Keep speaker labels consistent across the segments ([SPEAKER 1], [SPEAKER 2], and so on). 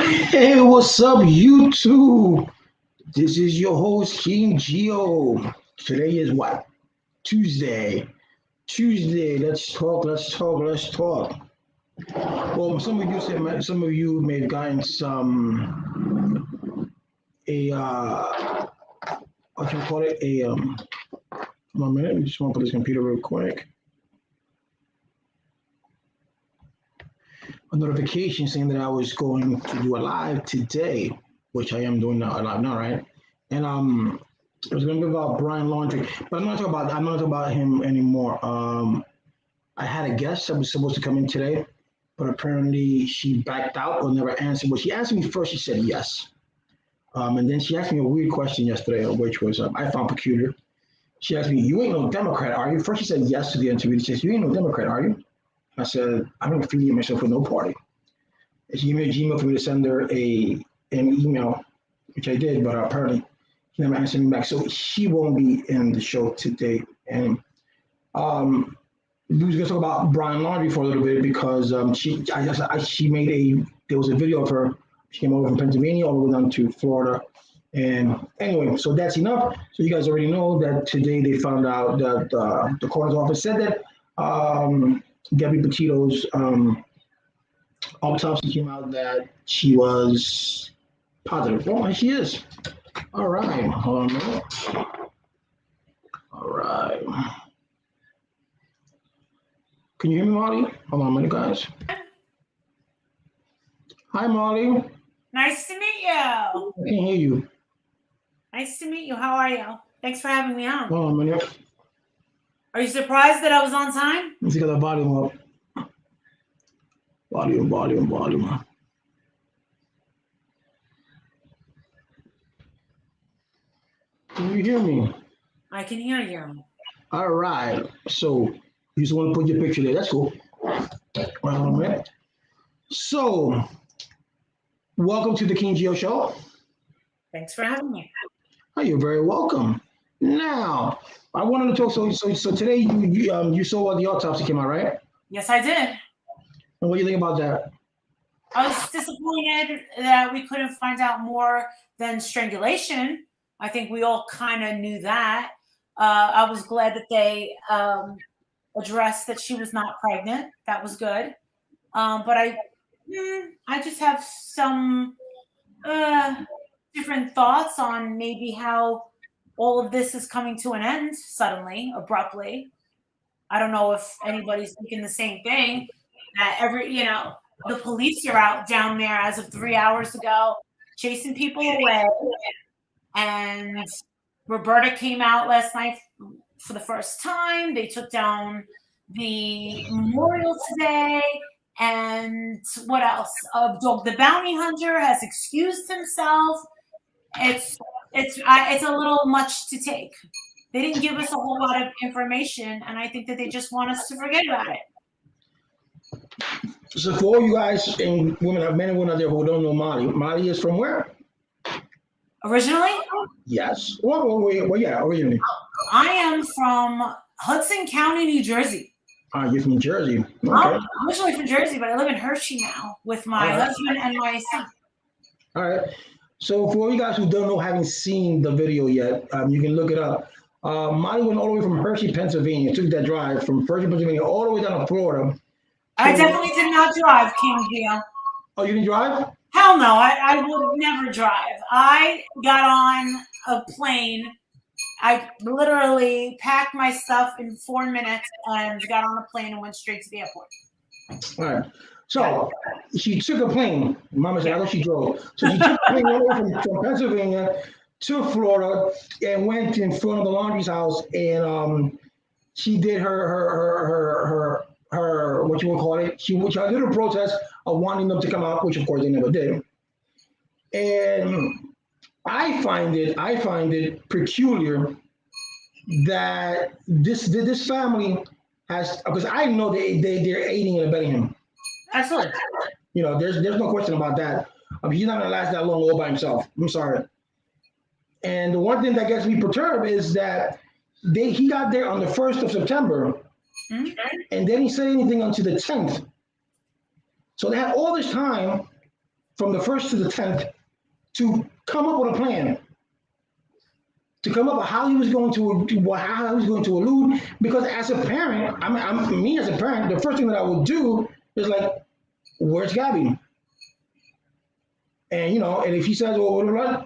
[SPEAKER 1] Hey, what's up, YouTube? This is your host, King Geo. Today is what? Tuesday. Tuesday. Let's talk. Let's talk. Let's talk. Well, some of you may have gotten a what you call it one minute. I just want to put this computer real quick. A notification saying that I was going to do a live today, which I am doing now, live now, right? And it was going to be about Brian Laundrie, but I'm not talking about him anymore. I had a guest that was supposed to come in today, but apparently she backed out or never answered. Well, she asked me first. She said yes, and then she asked me a weird question yesterday, which was I found peculiar. She asked me, "You ain't no Democrat, are you?" First, she said yes to the interview. She says, "You ain't no Democrat, are you?" I said, "I don't affiliate myself with no party." And she gave me a Gmail for me to send her an email, which I did, but apparently she never answered me back. So she won't be in the show today. And we was gonna talk about Brian Laundrie for a little bit because she made there was a video of her. She came over from Pennsylvania all the way down to Florida. And anyway, so that's enough. So you guys already know that today they found out that the coroner's office said that Gabby Petito's autopsy came out that she was positive. Oh, and she is. All right. Hold on a minute. All right. Can you hear me, Molly? Hold on a minute, guys. Hi, Molly.
[SPEAKER 2] Nice to meet you.
[SPEAKER 1] I can't hear you.
[SPEAKER 2] Nice to meet you. How are you? Thanks for having me on.
[SPEAKER 1] Hold on a minute.
[SPEAKER 2] Are you surprised that I was on time?
[SPEAKER 1] Let's get the volume up. Volume. Can you hear me?
[SPEAKER 2] I can hear you.
[SPEAKER 1] All right. So you just want to put your picture there. That's cool. Hold on a minute. So, welcome to the King Geo Show.
[SPEAKER 2] Thanks for having me.
[SPEAKER 1] Oh, you're very welcome. Now, I wanted to talk. So today you saw what the autopsy came out, right?
[SPEAKER 2] Yes, I did.
[SPEAKER 1] And what do you think about that?
[SPEAKER 2] I was disappointed that we couldn't find out more than strangulation. I think we all kind of knew that. I was glad that they addressed that she was not pregnant. That was good. But I just have some different thoughts on maybe how all of this is coming to an end suddenly, abruptly. I don't know if anybody's thinking the same thing. That the police are out down there as of 3 hours ago, chasing people away. And Roberta came out last night for the first time. They took down the memorial today. And what else? Dog the Bounty Hunter has excused himself. It's a little much to take. They didn't give us a whole lot of information, and I think that they just want us to forget about it.
[SPEAKER 1] So for all you guys and women, men and women out there who don't know Molly is from where?
[SPEAKER 2] Originally?
[SPEAKER 1] Yes. Well, yeah, originally.
[SPEAKER 2] I am from Hudson County, New Jersey.
[SPEAKER 1] You're from New Jersey. Okay.
[SPEAKER 2] I'm originally from Jersey, but I live in Hershey now with my husband and my son.
[SPEAKER 1] All right. So for all you guys who don't know, haven't seen the video yet, you can look it up. Molly went all the way from Hershey, Pennsylvania, took that drive from Hershey, Pennsylvania, all the way down to Florida.
[SPEAKER 2] I definitely did not drive, King Geo.
[SPEAKER 1] Oh, you didn't drive?
[SPEAKER 2] Hell no, I would never drive. I got on a plane. I literally packed my stuff in 4 minutes and got on a plane and went straight to the airport.
[SPEAKER 1] All right. So she took a plane. Mama said, I thought she drove. So she took a plane all the way from Pennsylvania to Florida and went in front of the laundry's house, and she did her what you would call it. She did a protest of wanting them to come out, which of course they never did. And I find it peculiar that this family has, because I know they're aiding and abetting him.
[SPEAKER 2] Excellent.
[SPEAKER 1] You know, there's no question about that. He's not gonna last that long all by himself. I'm sorry. And the one thing that gets me perturbed is that he got there on the 1st of September, and they didn't say anything until the 10th. So they had all this time from the 1st to the 10th to come up with a plan, to come up with how he was going to elude. Because as a parent, me as a parent, the first thing that I would do is like, where's Gabby? And and if he says, well,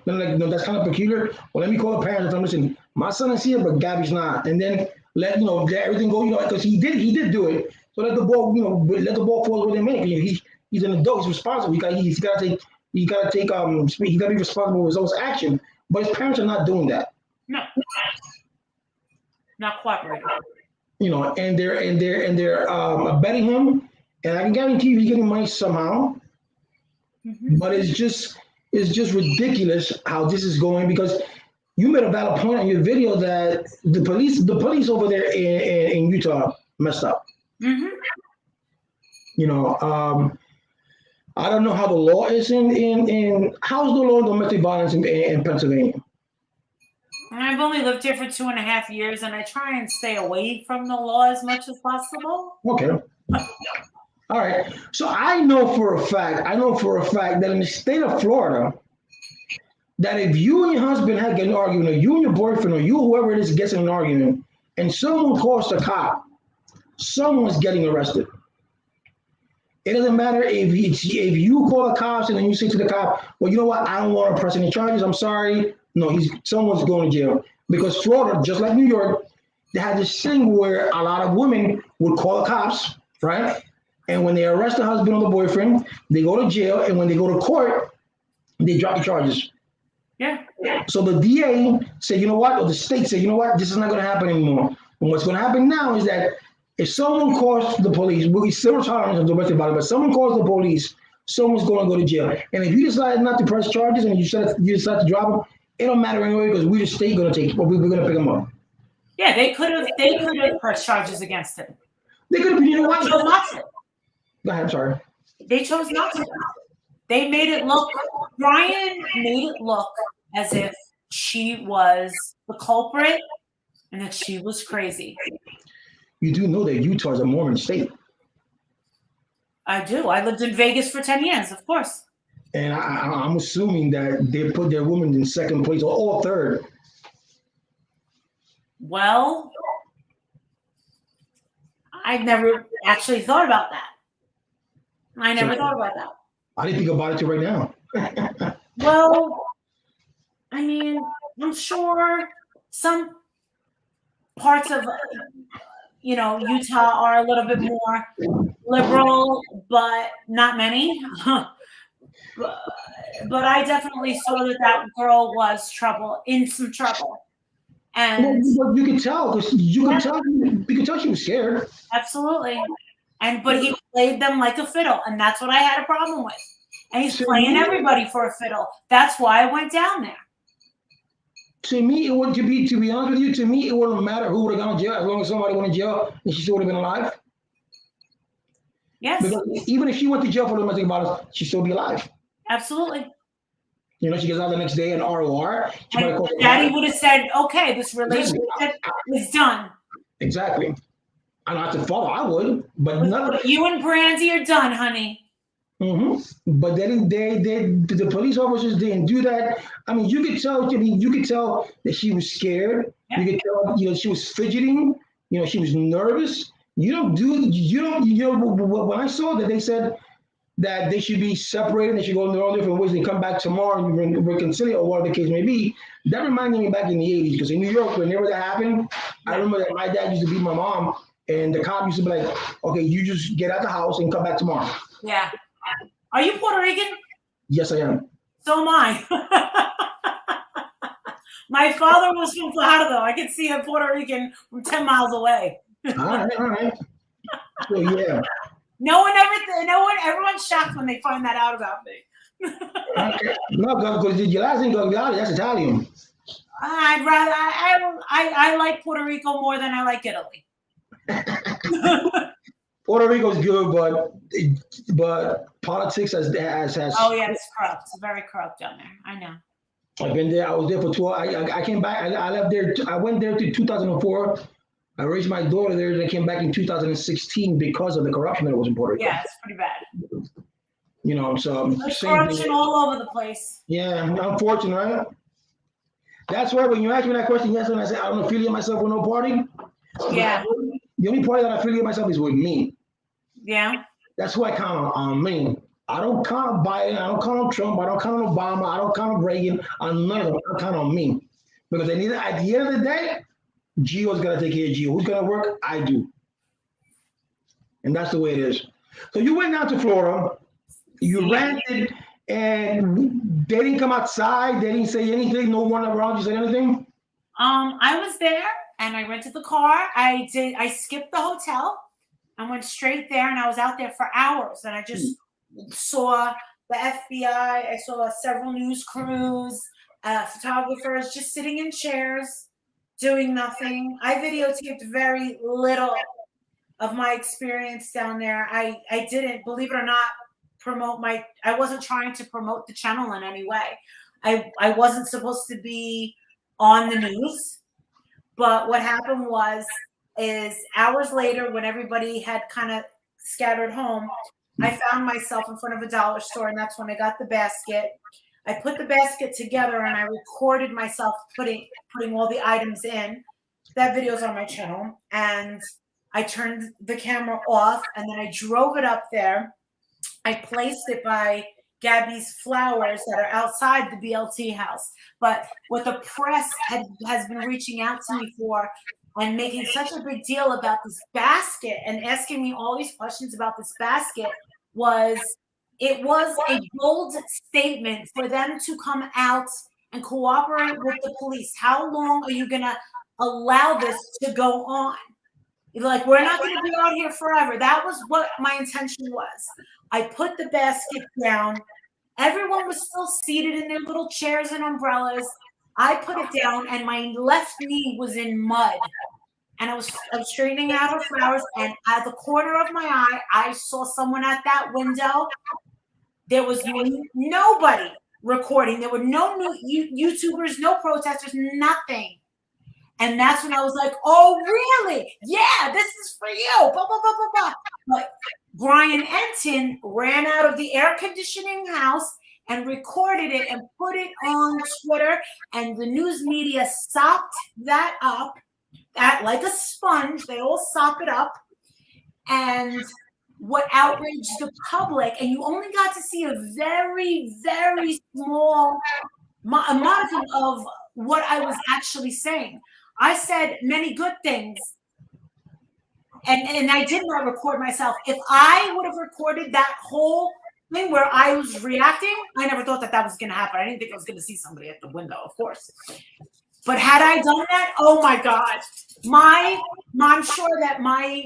[SPEAKER 1] then like, no, that's kind of peculiar. Well, let me call the parents and tell them, listen, my son is here, but Gabby's not. And then let everything go, because he did do it. So let the ball, let the ball fall where they make. He's an adult. He's responsible. He got to take. He got to be responsible for his own action. But his parents are not doing that.
[SPEAKER 2] No, not cooperating.
[SPEAKER 1] And they're abetting him, and I can guarantee you he's getting money somehow. Mm-hmm. But it's just ridiculous how this is going, because you made a valid point on your video that the police over there in Utah messed up.
[SPEAKER 2] Mm-hmm.
[SPEAKER 1] I don't know how the law is in how's the law of domestic violence in Pennsylvania?
[SPEAKER 2] I've only lived here for 2.5 years, and I try and stay away from the law as much as possible.
[SPEAKER 1] Okay. All right. So I know for a fact that in the state of Florida, that if you and your husband had an argument, or you and your boyfriend, or you, whoever it is, gets in an argument, and someone calls the cop, someone's getting arrested. It doesn't matter if you call the cops and then you say to the cop, well, you know what? I don't want to press any charges. I'm sorry. No, someone's going to jail. Because Florida, just like New York, they had this thing where a lot of women would call the cops, right? And when they arrest the husband or the boyfriend, they go to jail. And when they go to court, they drop the charges.
[SPEAKER 2] Yeah.
[SPEAKER 1] So the DA said, you know what? Or the state said, you know what? This is not going to happen anymore. And what's going to happen now is that if someone calls the police, we'll be zero tolerance of domestic violence, but someone calls the police, someone's going to go to jail. And if you decide not to press charges and you decide to drop them, it don't matter anyway, because we the state going to take, we're going to pick them up.
[SPEAKER 2] Yeah, they could have pressed charges against him.
[SPEAKER 1] They could have, you know what?
[SPEAKER 2] They chose not to.
[SPEAKER 1] Go ahead, I'm sorry.
[SPEAKER 2] They chose not to. They made it look, Brian made it look as if she was the culprit and that she was crazy.
[SPEAKER 1] You do know that Utah is a Mormon state.
[SPEAKER 2] I do. I lived in Vegas for 10 years, of course.
[SPEAKER 1] And I'm assuming that they put their women in second place or third.
[SPEAKER 2] Well, I never actually thought about that. I never thought about that.
[SPEAKER 1] I didn't think about it till right now.
[SPEAKER 2] Well, I mean, I'm sure some parts of Utah are a little bit more liberal, but not many. But I definitely saw that girl was in some trouble. And
[SPEAKER 1] well, you could tell, because you could tell she was scared.
[SPEAKER 2] Absolutely. But he played them like a fiddle, and that's what I had a problem with. And he's playing everybody for a fiddle. That's why I went down there.
[SPEAKER 1] To me, it would to be honest with you. To me, it wouldn't matter who would have gone to jail, as long as somebody went to jail and she still would have been alive.
[SPEAKER 2] Yes.
[SPEAKER 1] Because even if she went to jail for domestic violence, she'd still be alive.
[SPEAKER 2] Absolutely.
[SPEAKER 1] She gets out the next day in ROR.
[SPEAKER 2] Daddy would have said, "Okay, this relationship is done."
[SPEAKER 1] Exactly. And as a father, I would, but
[SPEAKER 2] you and Brandy are done, honey.
[SPEAKER 1] Mm-hmm. But the police officers didn't do that. I mean, you could tell. You could tell that she was scared. Yeah. You could tell, she was fidgeting. She was nervous. When I saw that, they said that they should be separated. They should go in their own different ways. They come back tomorrow and reconcile, or whatever the case may be. That reminded me back in the 80s, because in New York, whenever that happened, I remember that my dad used to beat my mom, and the cop used to be like, "Okay, you just get out the house and come back tomorrow."
[SPEAKER 2] Yeah. Are you Puerto Rican?
[SPEAKER 1] Yes, I am.
[SPEAKER 2] So am I. My father was from Florida, though. I could see a Puerto Rican from 10 miles away.
[SPEAKER 1] All right. So, yeah.
[SPEAKER 2] Everyone's shocked when they find that out about me.
[SPEAKER 1] Okay. No, because your last name Golightly, that's Italian.
[SPEAKER 2] I like Puerto Rico more than I like Italy.
[SPEAKER 1] Puerto Rico's good, but politics has.
[SPEAKER 2] Oh yeah, it's corrupt. It's very corrupt down there. I know.
[SPEAKER 1] I've been there. I was there for 12. I came back. I left there. I went there to 2004. I raised my daughter there, and I came back in 2016 because of the corruption that was in Puerto Rico.
[SPEAKER 2] Yeah, it's pretty bad.
[SPEAKER 1] You know, so
[SPEAKER 2] There's
[SPEAKER 1] same
[SPEAKER 2] corruption
[SPEAKER 1] thing.
[SPEAKER 2] all over the place.
[SPEAKER 1] Yeah, unfortunate, right? That's why when you asked me that question yesterday, I said I don't affiliate myself with no party.
[SPEAKER 2] Yeah.
[SPEAKER 1] The only party that I affiliate myself is with me.
[SPEAKER 2] Yeah.
[SPEAKER 1] That's who I count on me. I don't count on Biden. I don't count on Trump. I don't count on Obama. I don't count on Reagan. On none of them. I count on me. Because at the end of the day, Gio's got to take care of Gio. Who's going to work? I do. And that's the way it is. So you went down to Florida. You ranted, and they didn't come outside. They didn't say anything. No one around you said anything.
[SPEAKER 2] I was there and I rented the car. I skipped the hotel and went straight there, and I was out there for hours, and I just saw the FBI. I saw several news crews, photographers just sitting in chairs doing nothing. I videotaped very little of my experience down there. I didn't, believe it or not, I wasn't trying to promote the channel in any way. I wasn't supposed to be on the news. But what happened is hours later, when everybody had kind of scattered home, I found myself in front of a dollar store, and that's when I got the basket. I put the basket together and I recorded myself putting all the items in. That video's on my channel. And I turned the camera off, and then I drove it up there. I placed it by Gabby's flowers that are outside the BLT house. But what the press has been reaching out to me for and making such a big deal about this basket and asking me all these questions about this basket was a bold statement for them to come out and cooperate with the police. How long are you going to allow this to go on? Like, we're not going to be out here forever. That was what my intention was. I put the basket down. Everyone was still seated in their little chairs and umbrellas. I put it down, and my left knee was in mud. And I was straightening out her flowers, and at the corner of my eye, I saw someone at that window. There was nobody recording. There were no YouTubers, no protesters, nothing. And that's when I was like, oh, really? Yeah, this is for you. Blah, blah, blah, blah, blah. But Brian Enton ran out of the air conditioning house and recorded it and put it on Twitter. And the news media sopped that up like a sponge. They all sop it up. And what outraged the public, and you only got to see a very, very small modicum of what I was actually saying. I said many good things, and I did not record myself. If I would have recorded that whole thing where I was reacting, I never thought that was going to happen. I didn't think I was going to see somebody at the window, of course. But had I done that, oh my God, I'm sure that my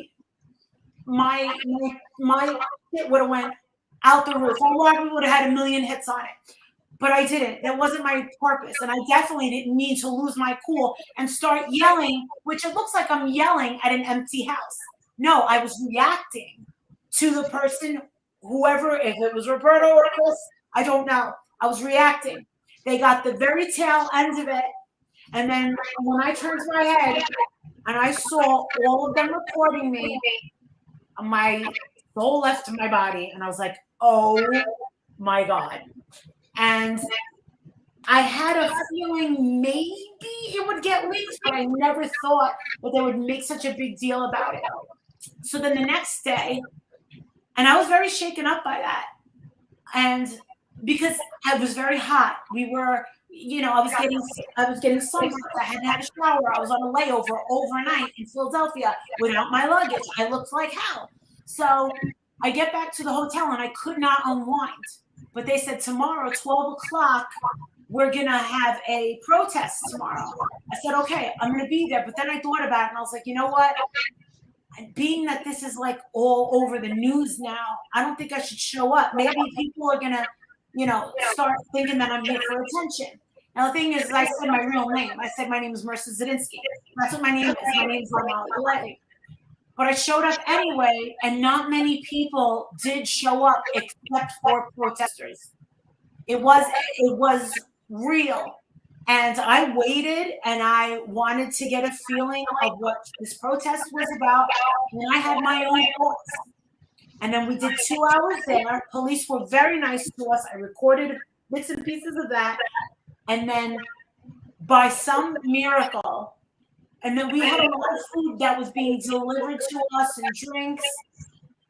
[SPEAKER 2] hit would have went out the roof. I probably would have had 1 million hits on it. But I didn't. That wasn't my purpose. And I definitely didn't need to lose my cool and start yelling, which it looks like I'm yelling at an empty house. No, I was reacting to the person, whoever, if it was Roberto or Chris, I don't know. I was reacting. They got the very tail end of it. And then when I turned my head and I saw all of them recording me, my soul left my body. And I was like, oh my God. And I had a feeling maybe it would get leaked, but I never thought that they would make such a big deal about it. So then the next day, and I was very shaken up by that. And because I was very hot, we were, I was getting sunburned. I hadn't had a shower. I was on a layover overnight in Philadelphia without my luggage. I looked like hell. So I get back to the hotel and I could not unwind. But they said tomorrow, 12 o'clock, we're going to have a protest tomorrow. I said, okay, I'm going to be there. But then I thought about it and I was like, you know what? Being that this is like all over the news now, I don't think I should show up. Maybe people are going to, start thinking that I'm here for attention. Now, the thing is, I said my real name. I said my name is Marissa Zadinsky. That's what my name is. My name is Golightly. But I showed up anyway, and not many people did show up except for protesters. It was real. And I waited, and I wanted to get a feeling of what this protest was about, and I had my own thoughts. And then we did 2 hours there. Police were very nice to us. I recorded bits and pieces of that. And then by some miracle, and then we had a lot of food that was being delivered to us and drinks.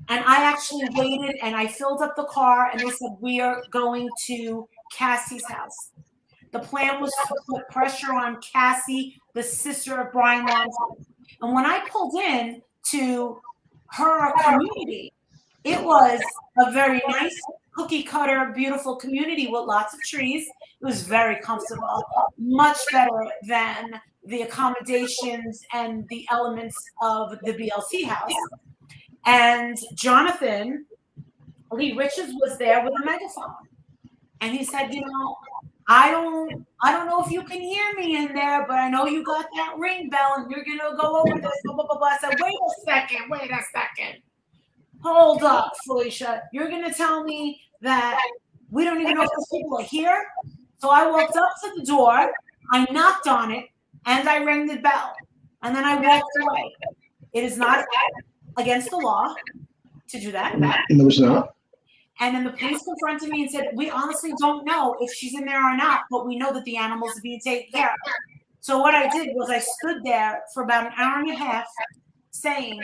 [SPEAKER 2] And I actually waited and I filled up the car and they said, we are going to Cassie's house. The plan was to put pressure on Cassie, the sister of Brian Laundrie. And when I pulled in to her community, it was a very nice cookie cutter, beautiful community with lots of trees. It was very comfortable, much better than the accommodations and the elements of the BLC house. And Jonathan Lee Richards was there with a megaphone. And he said, I don't know if you can hear me in there, but I know you got that ring bell and you're gonna go over this, blah, blah, blah, blah. I said, wait a second. Hold up, Felicia. You're gonna tell me that we don't even know if those people are here? So I walked up to the door, I knocked on it, and I rang the bell. And then I walked away. It is not against the law to do that.
[SPEAKER 1] No, it's not.
[SPEAKER 2] And then the police confronted me and said, we honestly don't know if she's in there or not, but we know that the animals are being taken care of. So what I did was I stood there for about an hour and a half saying,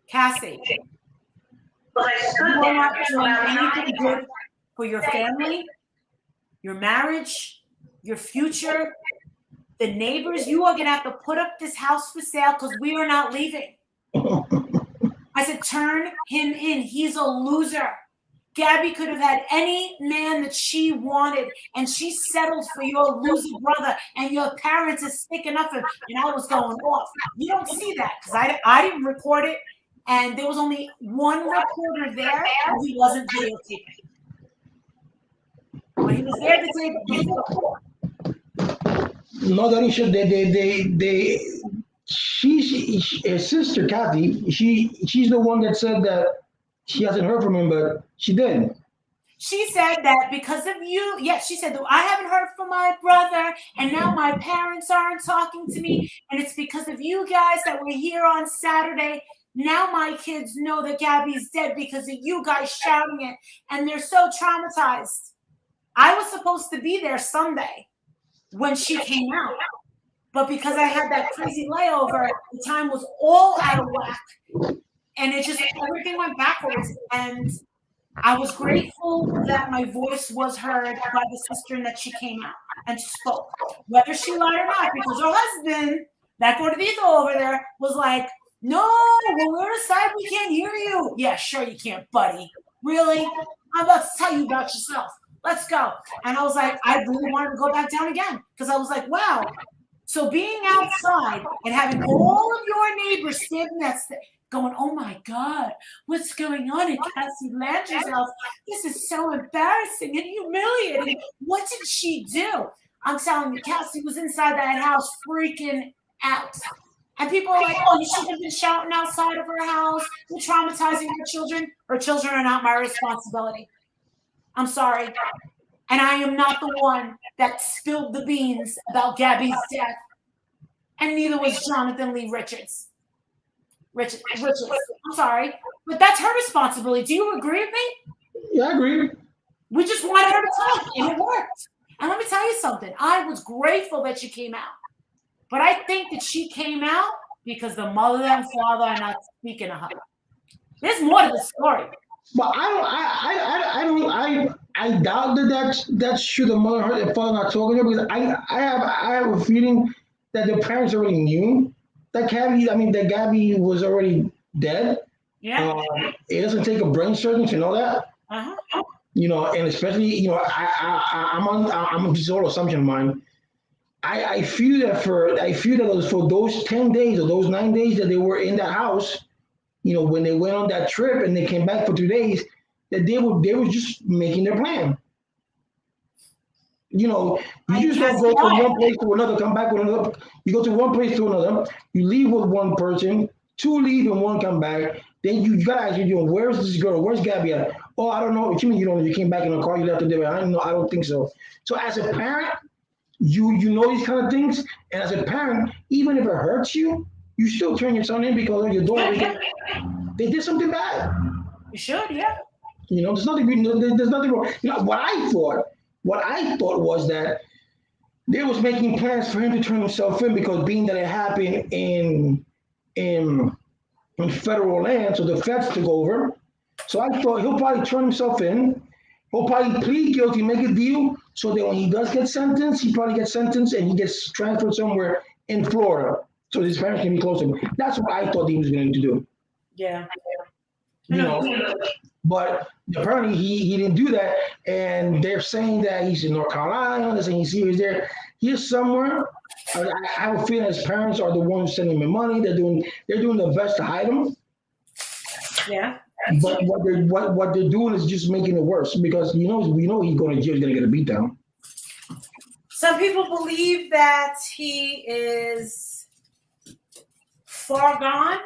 [SPEAKER 2] Cassie, you are not doing anything good for your family, your marriage, your future, the neighbors. You are going to have to put up this house for sale because we are not leaving. I said, turn him in. He's a loser. Gabby could have had any man that she wanted, and she settled for your loser brother, and your parents are sticking up for him. And I was going off. You don't see that because I didn't record it, and there was only one reporter there, and he wasn't videotaping. But he was there the day before.
[SPEAKER 1] No, that he should. His sister Kathy, she's the one that said that she hasn't heard from him, but she did.
[SPEAKER 2] She said that because of you. Yes, she said that I haven't heard from my brother, and now my parents aren't talking to me, and it's because of you guys that were here on Saturday. Now my kids know that Gabby's dead because of you guys shouting it, and they're so traumatized. I was supposed to be there Sunday when she came out. But because I had that crazy layover, the time was all out of whack. And it just, everything went backwards. And I was grateful that my voice was heard by the sister and that she came out and spoke. Whether she lied or not, because her husband, that gordito over there, was like, no, when we're inside, we can't hear you. Yeah, sure you can't, buddy. Really? I'm about to tell you about yourself. Let's go. And I was like, I really wanted to go back down again because I was like, wow. So being outside and having all of your neighbors standing there going, oh my God, what's going on at Cassie Landry's house? This is so embarrassing and humiliating. What did she do? I'm telling you, Cassie was inside that house freaking out. And people are like, oh, you shouldn't have been shouting outside of her house. You're traumatizing her children. Her children are not my responsibility. I'm sorry. And I am not the one that spilled the beans about Gabby's death. And neither was Jonathan Lee Richards. Richards. I'm sorry. But that's her responsibility. Do you agree with me?
[SPEAKER 1] Yeah, I agree.
[SPEAKER 2] We just wanted her to talk, and it worked. And let me tell you something. I was grateful that she came out. But I think that she came out because the mother and father are not speaking to her. There's more to the story.
[SPEAKER 1] But I doubt that's true. The mother and the father not talking to her because I have a feeling that the parents already knew that Gabby was already dead.
[SPEAKER 2] Yeah.
[SPEAKER 1] It doesn't take a brain surgeon to know that.
[SPEAKER 2] Uh-huh.
[SPEAKER 1] And especially, I'm a total assumption of mine. I feel that it was for those 10 days or those 9 days that they were in that house, when they went on that trip and they came back for 2 days, that they were just making their plan. You just don't go from one place to another, come back with another. You go to one place to another, you leave with one person, two leave and one come back. Then you gotta ask you, where's this girl? Where's Gabby at? Oh, I don't know. What you mean you don't know? You came back in a car, you left her there. I don't know. I don't think so. So as a parent, you know these kind of things, and as a parent, even if it hurts you, you still turn your son in because of your daughter. they did something bad.
[SPEAKER 2] You should, yeah.
[SPEAKER 1] There's nothing. There's nothing wrong. What I thought was that they was making plans for him to turn himself in because being that it happened in federal land, so the feds took over. So I thought he'll probably turn himself in. He'll probably plead guilty, make a deal, so that when he does get sentenced, he probably gets sentenced and he gets transferred somewhere in Florida, so his parents can be close to him. That's what I thought he was going to do.
[SPEAKER 2] Yeah.
[SPEAKER 1] But apparently he didn't do that, and they're saying that he's in North Carolina. They're saying he's here, he's there. He's somewhere. I have a feeling his parents are the ones sending him money. They're doing their best to hide him.
[SPEAKER 2] Yeah.
[SPEAKER 1] But what they're doing is just making it worse because we know he's going to jail. He's going to get a beat down.
[SPEAKER 2] Some people believe that he is far gone.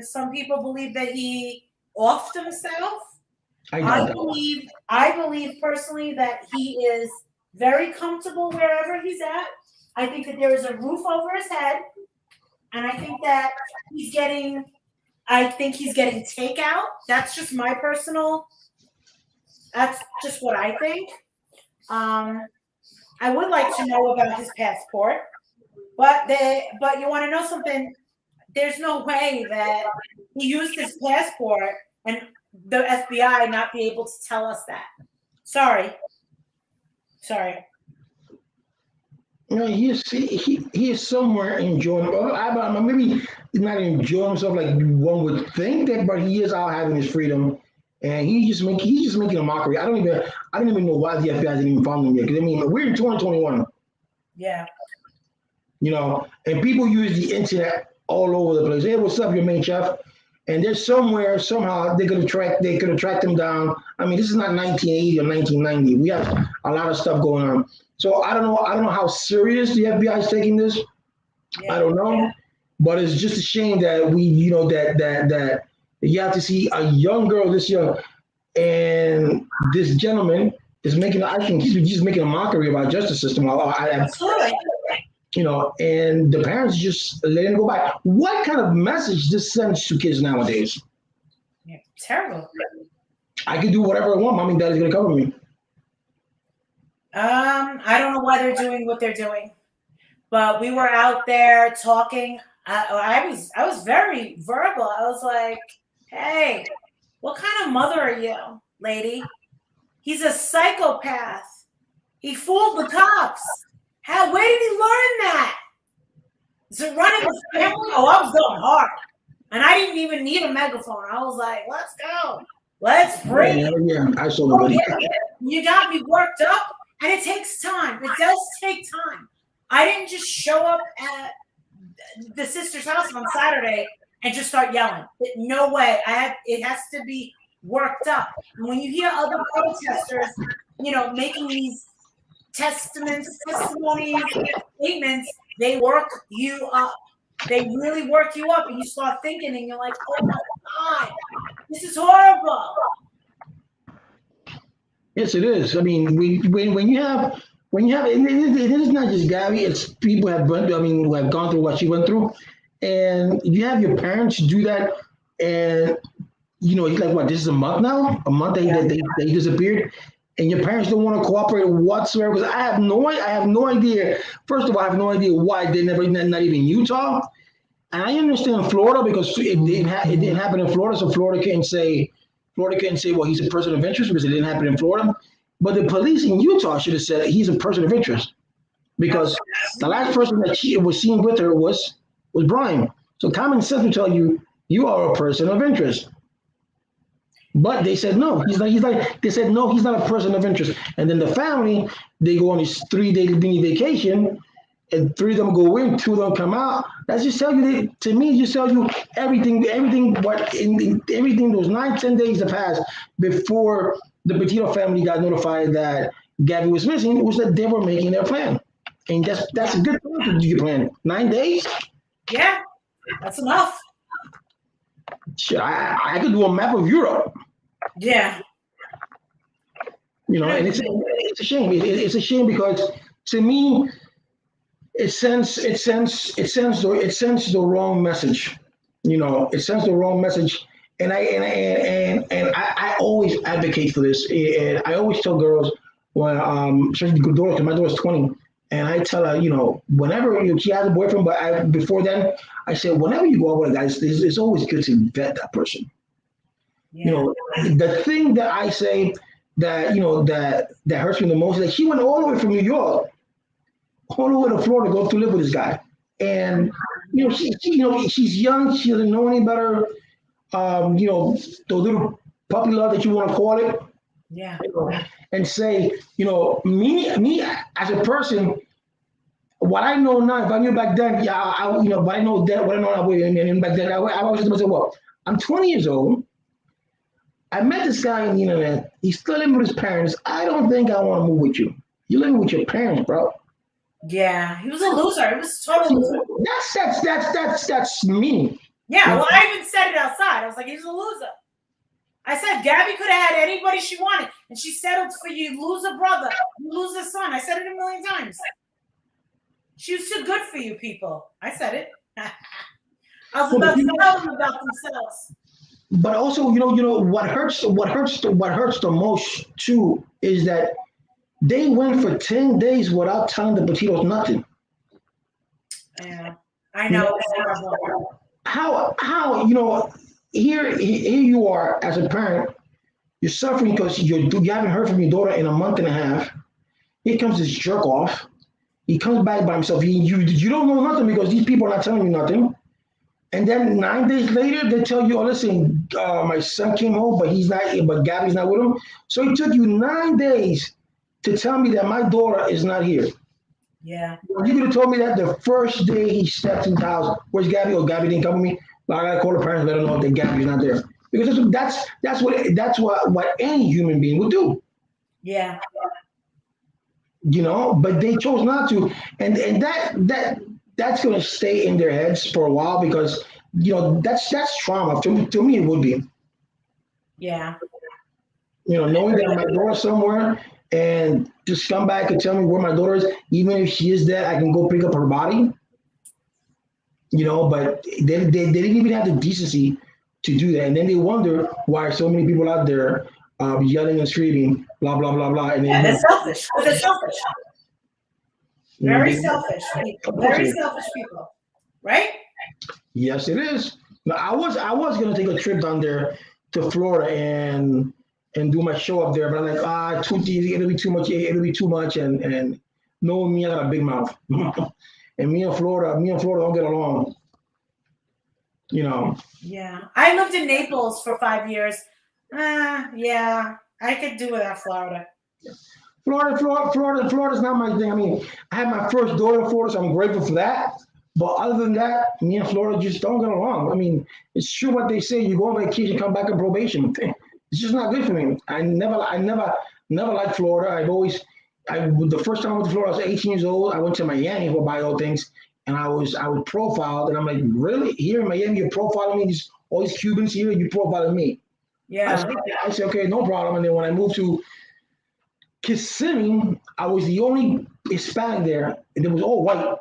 [SPEAKER 2] Some people believe that he offed himself. I believe personally that he is very comfortable wherever he's at. I think that there is a roof over his head, and I think that he's getting takeout. That's just my personal. That's just what I think. I would like to know about his passport, but you want to know something? There's no way that he used his passport and the FBI not be able to tell us that. Sorry.
[SPEAKER 1] He is somewhere enjoying. Maybe he's not enjoying himself like one would think that, but he is out having his freedom, and he's just making a mockery. I don't even know why the FBI didn't even find him yet. Because we're in 2021.
[SPEAKER 2] Yeah.
[SPEAKER 1] And people use the internet all over the place. Hey, what's up, your main chef? And there's somehow they could have tracked him down. This is not 1980 or 1990. We have a lot of stuff going on. So I don't know how serious the FBI is taking this. Yeah, I don't know, but it's just a shame that that you have to see a young girl this young, and this gentleman is making. I think he's just making a mockery about justice system.
[SPEAKER 2] Absolutely.
[SPEAKER 1] And the parents just letting it go by. What kind of message this sends to kids nowadays?
[SPEAKER 2] Yeah, terrible.
[SPEAKER 1] I can do whatever I want. Mommy and daddy's gonna cover me.
[SPEAKER 2] I don't know why they're doing what they're doing, but we were out there talking. I was very verbal. I was like, "Hey, what kind of mother are you, lady? He's a psychopath. He fooled the cops. Where did he learn that? Is it running his family? Oh, I was going hard, and I didn't even need a megaphone. I was like, let's go, let's breathe.
[SPEAKER 1] Yeah, I saw the video.
[SPEAKER 2] You got me worked up, and it takes time. It does take time. I didn't just show up at the sister's house on Saturday and just start yelling. No way. It has to be worked up. And when you hear other protesters, making these testimonies, statements, they work you up. They really work you up, and you start thinking, and you're like, "Oh my God, this is horrible."
[SPEAKER 1] Yes, it is. When you have, it is not just Gabby. It's people who have gone through what she went through, and you have your parents do that, and he's like, what? This is a month now. A month that they disappeared. And your parents don't want to cooperate whatsoever. Because I have no idea. First of all, I have no idea why they not even Utah. And I understand Florida because it didn't happen in Florida, so Florida can't say, well, he's a person of interest because it didn't happen in Florida. But the police in Utah should have said he's a person of interest because the last person that she was seen with her was Brian. So common sense would tell you are a person of interest. But they said no. They said no. He's not a person of interest. And then the family, they go on this 3-day mini vacation, and 3 of them go in, 2 of them come out. That's just tell you. To me, just tell you everything. What everything those 9-10 days that passed before the Petito family got notified that Gabby was missing was that they were making their plan, and that's a good plan to do your plan. 9 days.
[SPEAKER 2] Yeah, that's enough.
[SPEAKER 1] Shit, I could do a map of Europe.
[SPEAKER 2] Yeah.
[SPEAKER 1] And it's a shame. It's a shame because to me, it sends the wrong message. It sends the wrong message. And I always advocate for this. And I always tell girls when especially good daughters, 'cause my daughter's 20, and I tell her, whenever she has a boyfriend, but before then, I said, whenever you go out with a guy, it's always good to vet that person.
[SPEAKER 2] Yeah.
[SPEAKER 1] The thing that I say that hurts me the most is that she went all the way from New York all the way to Florida to go to live with this guy. And she's young, she doesn't know any better. The little puppy love that you want to call it,
[SPEAKER 2] Yeah.
[SPEAKER 1] and say, me as a person, what I know now, if I knew back then, yeah, but I know that what I know now, and back then, I was just saying, well, I'm 20 years old. I met this guy on the internet. He's still living with his parents. I don't think I want to move with you. You're living with your parents, bro.
[SPEAKER 2] Yeah, he was a loser. He was a total loser.
[SPEAKER 1] That's me.
[SPEAKER 2] Yeah, well, I even said it outside. I was like, he's a loser. I said, Gabby could have had anybody she wanted, and she settled for you loser brother, you loser son. I said it a million times. She was too good for you people. I said it. I was about to tell them about themselves.
[SPEAKER 1] But also, what hurts the most too is that they went for 10 days without telling the Petitos nothing.
[SPEAKER 2] Yeah, I know.
[SPEAKER 1] How here you are as a parent, you're suffering because you haven't heard from your daughter in a month and a half. Here comes this jerk off. He comes back by himself. You don't know nothing because these people are not telling you nothing. And then 9 days later, they tell you, "Oh, listen, my son came home, but Gabby's not with him." So it took you 9 days to tell me that my daughter is not here.
[SPEAKER 2] Yeah.
[SPEAKER 1] You could have told me that the first day he stepped in the house. Where's Gabby? Oh, Gabby didn't come with me. But I gotta call the parents, let them know that Gabby's not there. Because that's what any human being would do.
[SPEAKER 2] Yeah.
[SPEAKER 1] But they chose not to, and that's going to stay in their heads for a while because that's trauma. To me, it would be.
[SPEAKER 2] Yeah.
[SPEAKER 1] Knowing that my daughter's somewhere and just come back and tell me where my daughter is, even if she is dead, I can go pick up her body. But they didn't even have the decency to do that, and then they wonder why so many people out there yelling and screaming, blah blah blah blah. And
[SPEAKER 2] they're selfish. They're selfish. Very selfish people. Very selfish people. Right?
[SPEAKER 1] Yes, it is. Now, I was gonna take a trip down there to Florida and do my show up there, but I'm like, it'll be too much. It'll be too much, and knowing me, I got a big mouth, and me and Florida don't get along.
[SPEAKER 2] Yeah, I lived in Naples for 5 years. Yeah, I could do without Florida.
[SPEAKER 1] Florida's not my thing. I mean, I had my first daughter in Florida, so I'm grateful for that. But other than that, me and Florida just don't get along. I mean, it's true what they say. You go on vacation, come back on probation. It's just not good for me. I never liked Florida. The first time I went to Florida, I was 18 years old. I went to Miami for buy all things, and I was profiled, and I'm like, really? Here in Miami, you're profiling me? All these Cubans here, you profiling me?
[SPEAKER 2] Yeah.
[SPEAKER 1] I said, okay, no problem. And then when I moved to Kissimmee, I was the only Hispanic there, and it was all white.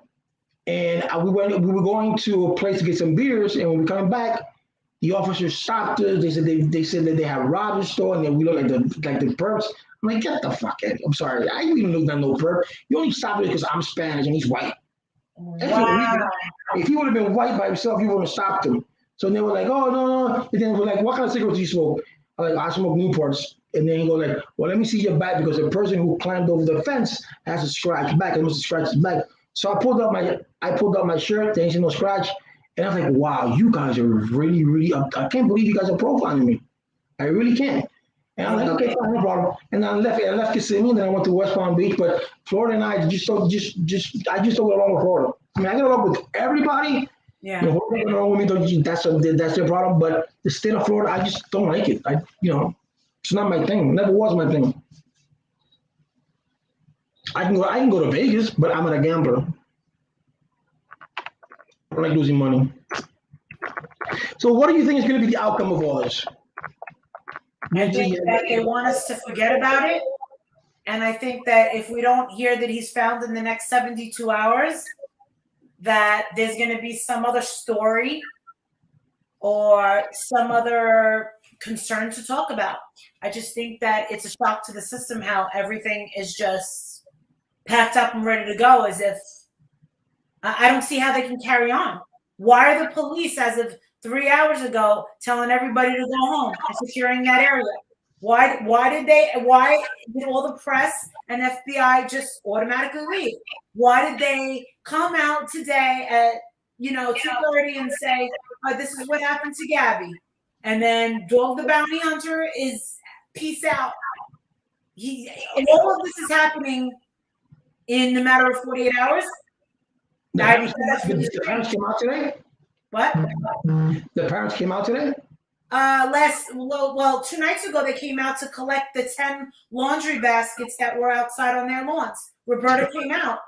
[SPEAKER 1] And we were going to a place to get some beers, and when we were coming back, the officers stopped us. They said that they had robbed the store, and then we looked like the perps. I'm like, get the fuck out! I'm sorry, I didn't look like no perp. You only stopped me because I'm Spanish and he's white.
[SPEAKER 2] Wow.
[SPEAKER 1] If he would have been white by himself, you wouldn't have stopped him. So they were like, oh no. And then we're like, what kind of cigarettes do you smoke? I'm like, I smoke Newports. And then he go like, well, let me see your back because the person who climbed over the fence has a scratch back. I must have scratched his back. So I pulled up my shirt. There ain't no scratch. And I was like, wow, you guys are really, really. I can't believe you guys are profiling me. I really can't. And I'm like, okay, fine, no problem. And I left Kissimmee, and then I went to West Palm Beach. But Florida and I I just don't get along with Florida. I mean, I get along with everybody.
[SPEAKER 2] Yeah.
[SPEAKER 1] Whoever get along with me, that's their problem. But the state of Florida, I just don't like it. It's not my thing. It never was my thing. I can go to Vegas, but I'm not a gambler. I don't like losing money. So what do you think is going to be the outcome of all this?
[SPEAKER 2] I think that they want us to forget about it. And I think that if we don't hear that he's found in the next 72 hours, that there's going to be some other story or some other concern to talk about. I just think that it's a shock to the system how everything is just packed up and ready to go, as if I don't see how they can carry on. Why are the police, as of 3 hours ago, telling everybody to go home and securing that area? Why did all the press and FBI just automatically leave? Why did they come out today at 2:30 and say, this is what happened to Gabby? And then Dog the Bounty Hunter is peace out. All of this is happening in the matter of 48 hours.
[SPEAKER 1] The parents came out today?
[SPEAKER 2] What?
[SPEAKER 1] The parents came out today?
[SPEAKER 2] 2 nights ago they came out to collect the 10 laundry baskets that were outside on their lawns. Roberta came out.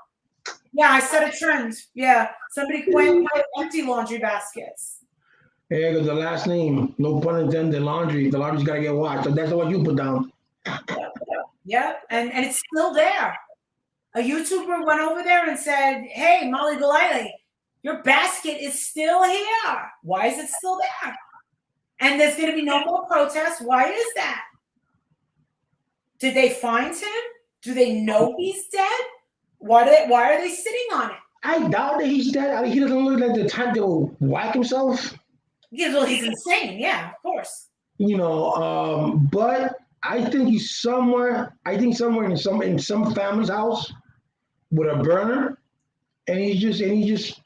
[SPEAKER 2] Yeah, I set a trend. Yeah, somebody went with empty laundry baskets.
[SPEAKER 1] There goes the last name. No pun intended. Laundry. The laundry's got to get washed. So that's what you put down.
[SPEAKER 2] Yeah, and it's still there. A YouTuber went over there and said, "Hey, Molly Golightly, your basket is still here. Why is it still there?" And there's going to be no more protests. Why is that? Did they find him? Do they know he's dead? Why are they sitting on it?
[SPEAKER 1] I doubt that he's dead. I mean, he doesn't look like the type that will whack himself.
[SPEAKER 2] Yeah, well, he's insane. Yeah, of course.
[SPEAKER 1] But I think he's somewhere. I think somewhere in some family's house with a burner, and he's just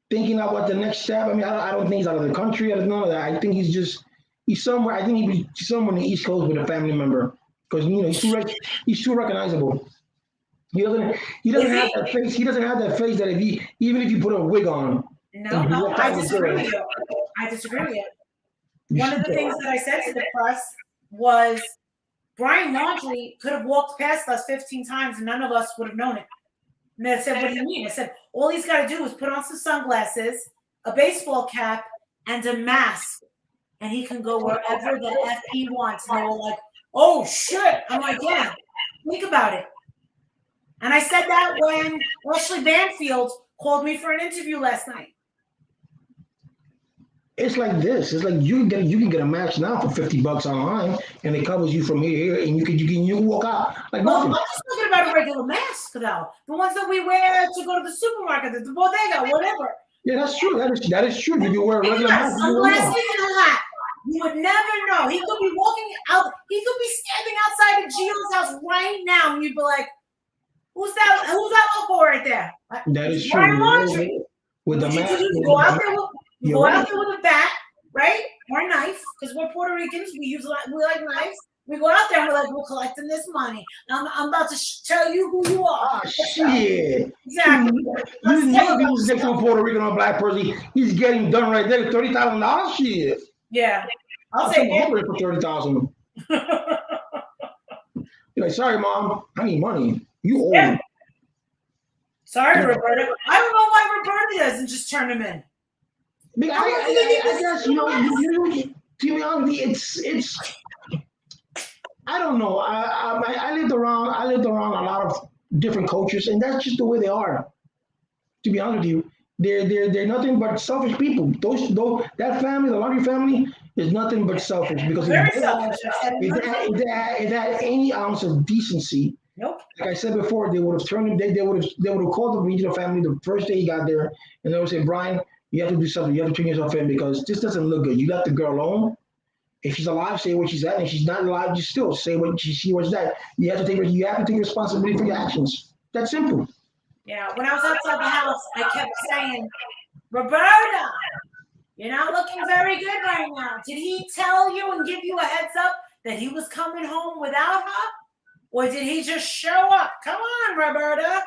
[SPEAKER 1] thinking about the next step. I mean, I don't think he's out of the country. I don't know that. I think he's somewhere. I think he's somewhere on the East Coast with a family member because he's too recognizable. He doesn't have that face. He doesn't have that face that even if you put a wig on.
[SPEAKER 2] No, I disagree with you. I disagree with you. One of the things that I said to the press was Brian Laundrie could have walked past us 15 times and none of us would have known it. And I said, "What do you mean?" I said, "All he's got to do is put on some sunglasses, a baseball cap, and a mask, and he can go wherever the F he wants." And they were like, "Oh, shit." I'm like, "Yeah, think about it." And I said that when Ashley Banfield called me for an interview last night.
[SPEAKER 1] It's like this. It's like you can get a match now for $50 online, and it covers you from here, and you can walk out like nothing.
[SPEAKER 2] I'm just talking about a regular mask, though. The ones that we wear to go to the supermarket, the bodega, whatever.
[SPEAKER 1] Yeah, that's true. That is true. If you wear a regular mask,
[SPEAKER 2] sunglasses and a hat. You would never know. He could be walking out. He could be standing outside of Gio's house right now, and you'd be like, "Who's that local right there?"
[SPEAKER 1] That is true. With the mask,
[SPEAKER 2] you go out there with a bat, right, or a knife, because we're Puerto Ricans. We like knives. We go out there and we're like, "We're collecting this money. I'm about to tell you who you are."
[SPEAKER 1] Oh, shit.
[SPEAKER 2] Exactly.
[SPEAKER 1] You know if he was next to a Puerto Rican or a black person, he's getting done right there. $30,000. Shit.
[SPEAKER 2] Yeah,
[SPEAKER 1] I'll take it for $30,000. You're like, "Sorry, Mom, I need money. You owe me."
[SPEAKER 2] Sorry, Roberta. I don't know why Roberta doesn't just turn him in.
[SPEAKER 1] I guess to be honest, it's. I don't know. I lived around a lot of different cultures, and that's just the way they are. To be honest with you, they're nothing but selfish people. That family, the Laundrie family, is nothing but selfish because if they had any ounce of decency.
[SPEAKER 2] Nope.
[SPEAKER 1] Like I said before, they would have turned him. They would have called the regional family the first day he got there, and they would say, "Brian, you have to do something. You have to turn yourself in because this doesn't look good. You left the girl alone. If she's alive, say where she's at. And if she's not alive, you still say where she's at. You have to take responsibility for your actions. That's simple."
[SPEAKER 2] Yeah. When I was outside the house, I kept saying, "Roberta, you're not looking very good right now. Did he tell you and give you a heads up that he was coming home without her? Or did he just show up? Come on, Roberta.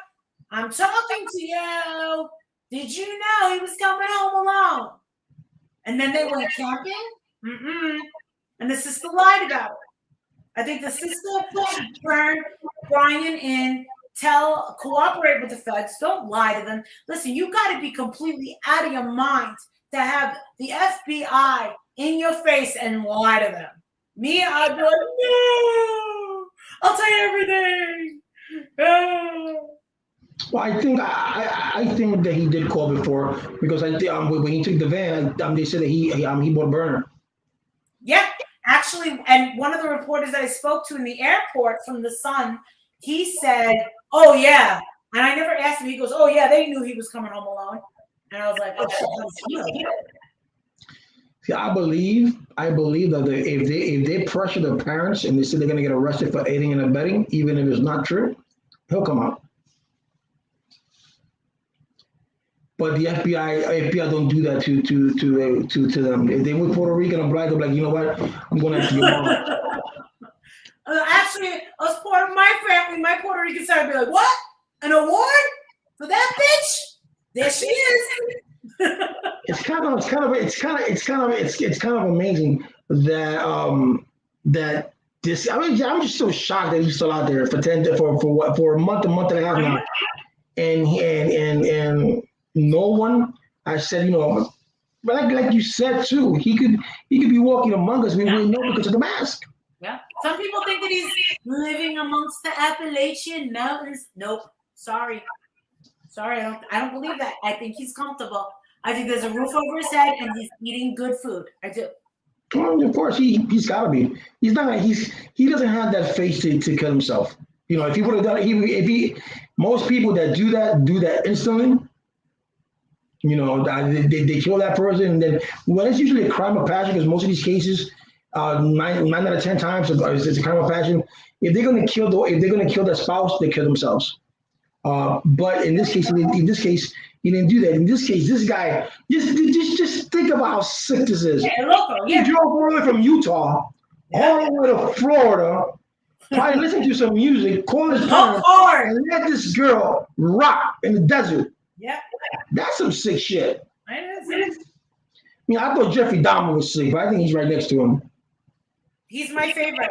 [SPEAKER 2] I'm talking to you. Did you know he was coming home alone?" And then they went camping. And the sister lied about it. I think the sister should turn Brian in, cooperate with the feds. Don't lie to them. Listen, you got to be completely out of your mind to have the FBI in your face and lie to them. Me, I'd be like, "No, I'll tell you everything."
[SPEAKER 1] Well, I think that he did call before because when he took the van, they said that he bought a burner.
[SPEAKER 2] Yeah, actually, and one of the reporters that I spoke to in the airport from the Sun, he said, "Oh yeah," and I never asked him. He goes, "Oh yeah, they knew he was coming home alone," and I was like, "Oh shit, how does he know?"
[SPEAKER 1] See, I believe that if they pressure the parents and they say they're going to get arrested for aiding and abetting, even if it's not true, he'll come out. But the FBI don't do that to them. If they were Puerto Rican or black, they're like, you know what, I'm going after your mom.
[SPEAKER 2] Actually, as part of my family, my Puerto Rican side would be like, "What? An award for that bitch? There she is."
[SPEAKER 1] It's kind of amazing that this. I mean, I'm just so shocked that he's still out there for a month and a half now, and no one. I said, but like you said too, he could be walking among us. We wouldn't know because of the mask.
[SPEAKER 2] Yeah. Some people think that he's living amongst the Appalachian Mountains. Nope. Sorry, I don't believe that. I think he's comfortable. I think there's a roof over his head and he's eating good food. I do.
[SPEAKER 1] Well, of course, he's got to be. He's not. He doesn't have that face to kill himself. If he would have done it, most people that do that instantly. They kill that person, and then it's usually a crime of passion because most of these cases, 9 out of 10 times, it's a crime of passion. If they're going to kill their spouse, they kill themselves. But in this case, he didn't do that. In this case, this guy just think about how sick this is.
[SPEAKER 2] Yeah, local, yeah.
[SPEAKER 1] He drove all the way from Utah all the way to Florida, probably listened to some music, called his parents, and let this girl rock in the desert.
[SPEAKER 2] Yeah,
[SPEAKER 1] that's some sick shit.
[SPEAKER 2] I
[SPEAKER 1] I thought Jeffrey Dahmer was sick, but I think he's right next to him.
[SPEAKER 2] He's my favorite.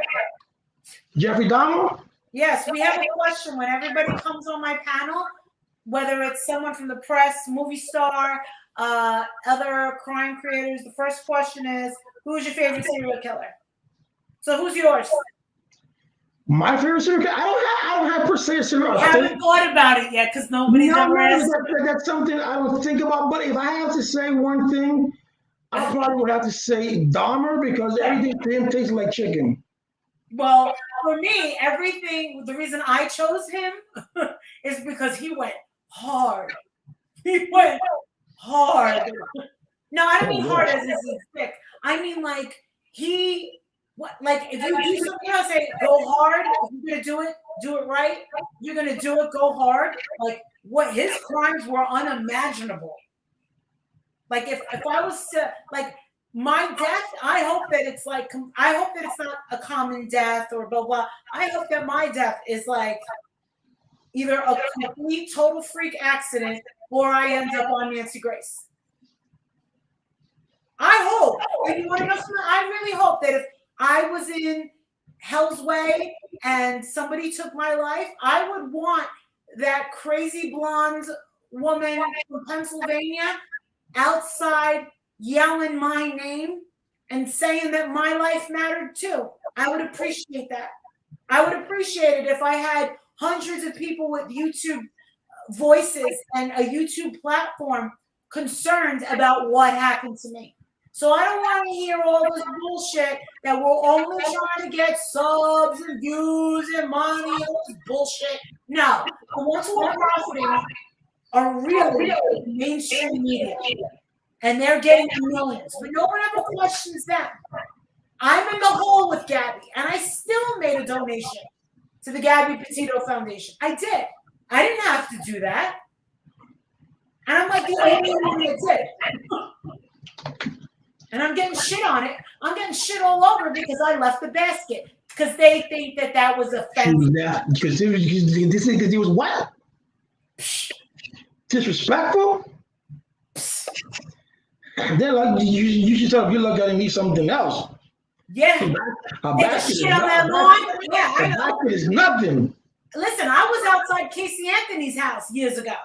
[SPEAKER 1] Jeffrey Dahmer?
[SPEAKER 2] Yes, we have a question when everybody comes on my panel, whether it's someone from the press, movie star, other crime creators. The first question is, who's your favorite serial killer? So who's yours?
[SPEAKER 1] My favorite serial killer? I don't have per se a serial killer.
[SPEAKER 2] I haven't thought about it yet because nobody's ever asked.
[SPEAKER 1] That's something I don't think about. But if I have to say one thing, I probably would have to say Dahmer because everything to him tastes like chicken.
[SPEAKER 2] Well, for me, the reason I chose him is because he went hard. He went hard. No, I don't mean hard as in thick. I mean like if you do something else, say go hard. If you're gonna do it right. You're gonna do it, go hard. Like what his crimes were unimaginable. Like if I was to my death, I hope that it's not a common death or blah blah. I hope that my death is like either a complete total freak accident or I end up on Nancy Grace. I hope. And you want to know something? I really hope that if I was in Hell's Way and somebody took my life, I would want that crazy blonde woman from Pennsylvania outside yelling my name and saying that my life mattered too. I would appreciate that. I would appreciate it if I had hundreds of people with YouTube voices and a YouTube platform concerned about what happened to me. So I don't want to hear all this bullshit that we're only trying to get subs and views and money and all this bullshit. No, the ones who are profiting are really mainstream media. And they're getting millions. But no one ever questions them. I'm in the hole with Gabby, and I still made a donation to the Gabby Petito Foundation. I did. I didn't have to do that. And I'm like the only one that did. And I'm getting shit on it. I'm getting shit all over because I left the basket. Because they think that was offensive.
[SPEAKER 1] Because he was what? Disrespectful? Then like you should tell if you look at me something else.
[SPEAKER 2] Yeah.
[SPEAKER 1] A basket is nothing.
[SPEAKER 2] Listen, I was outside Casey Anthony's house years ago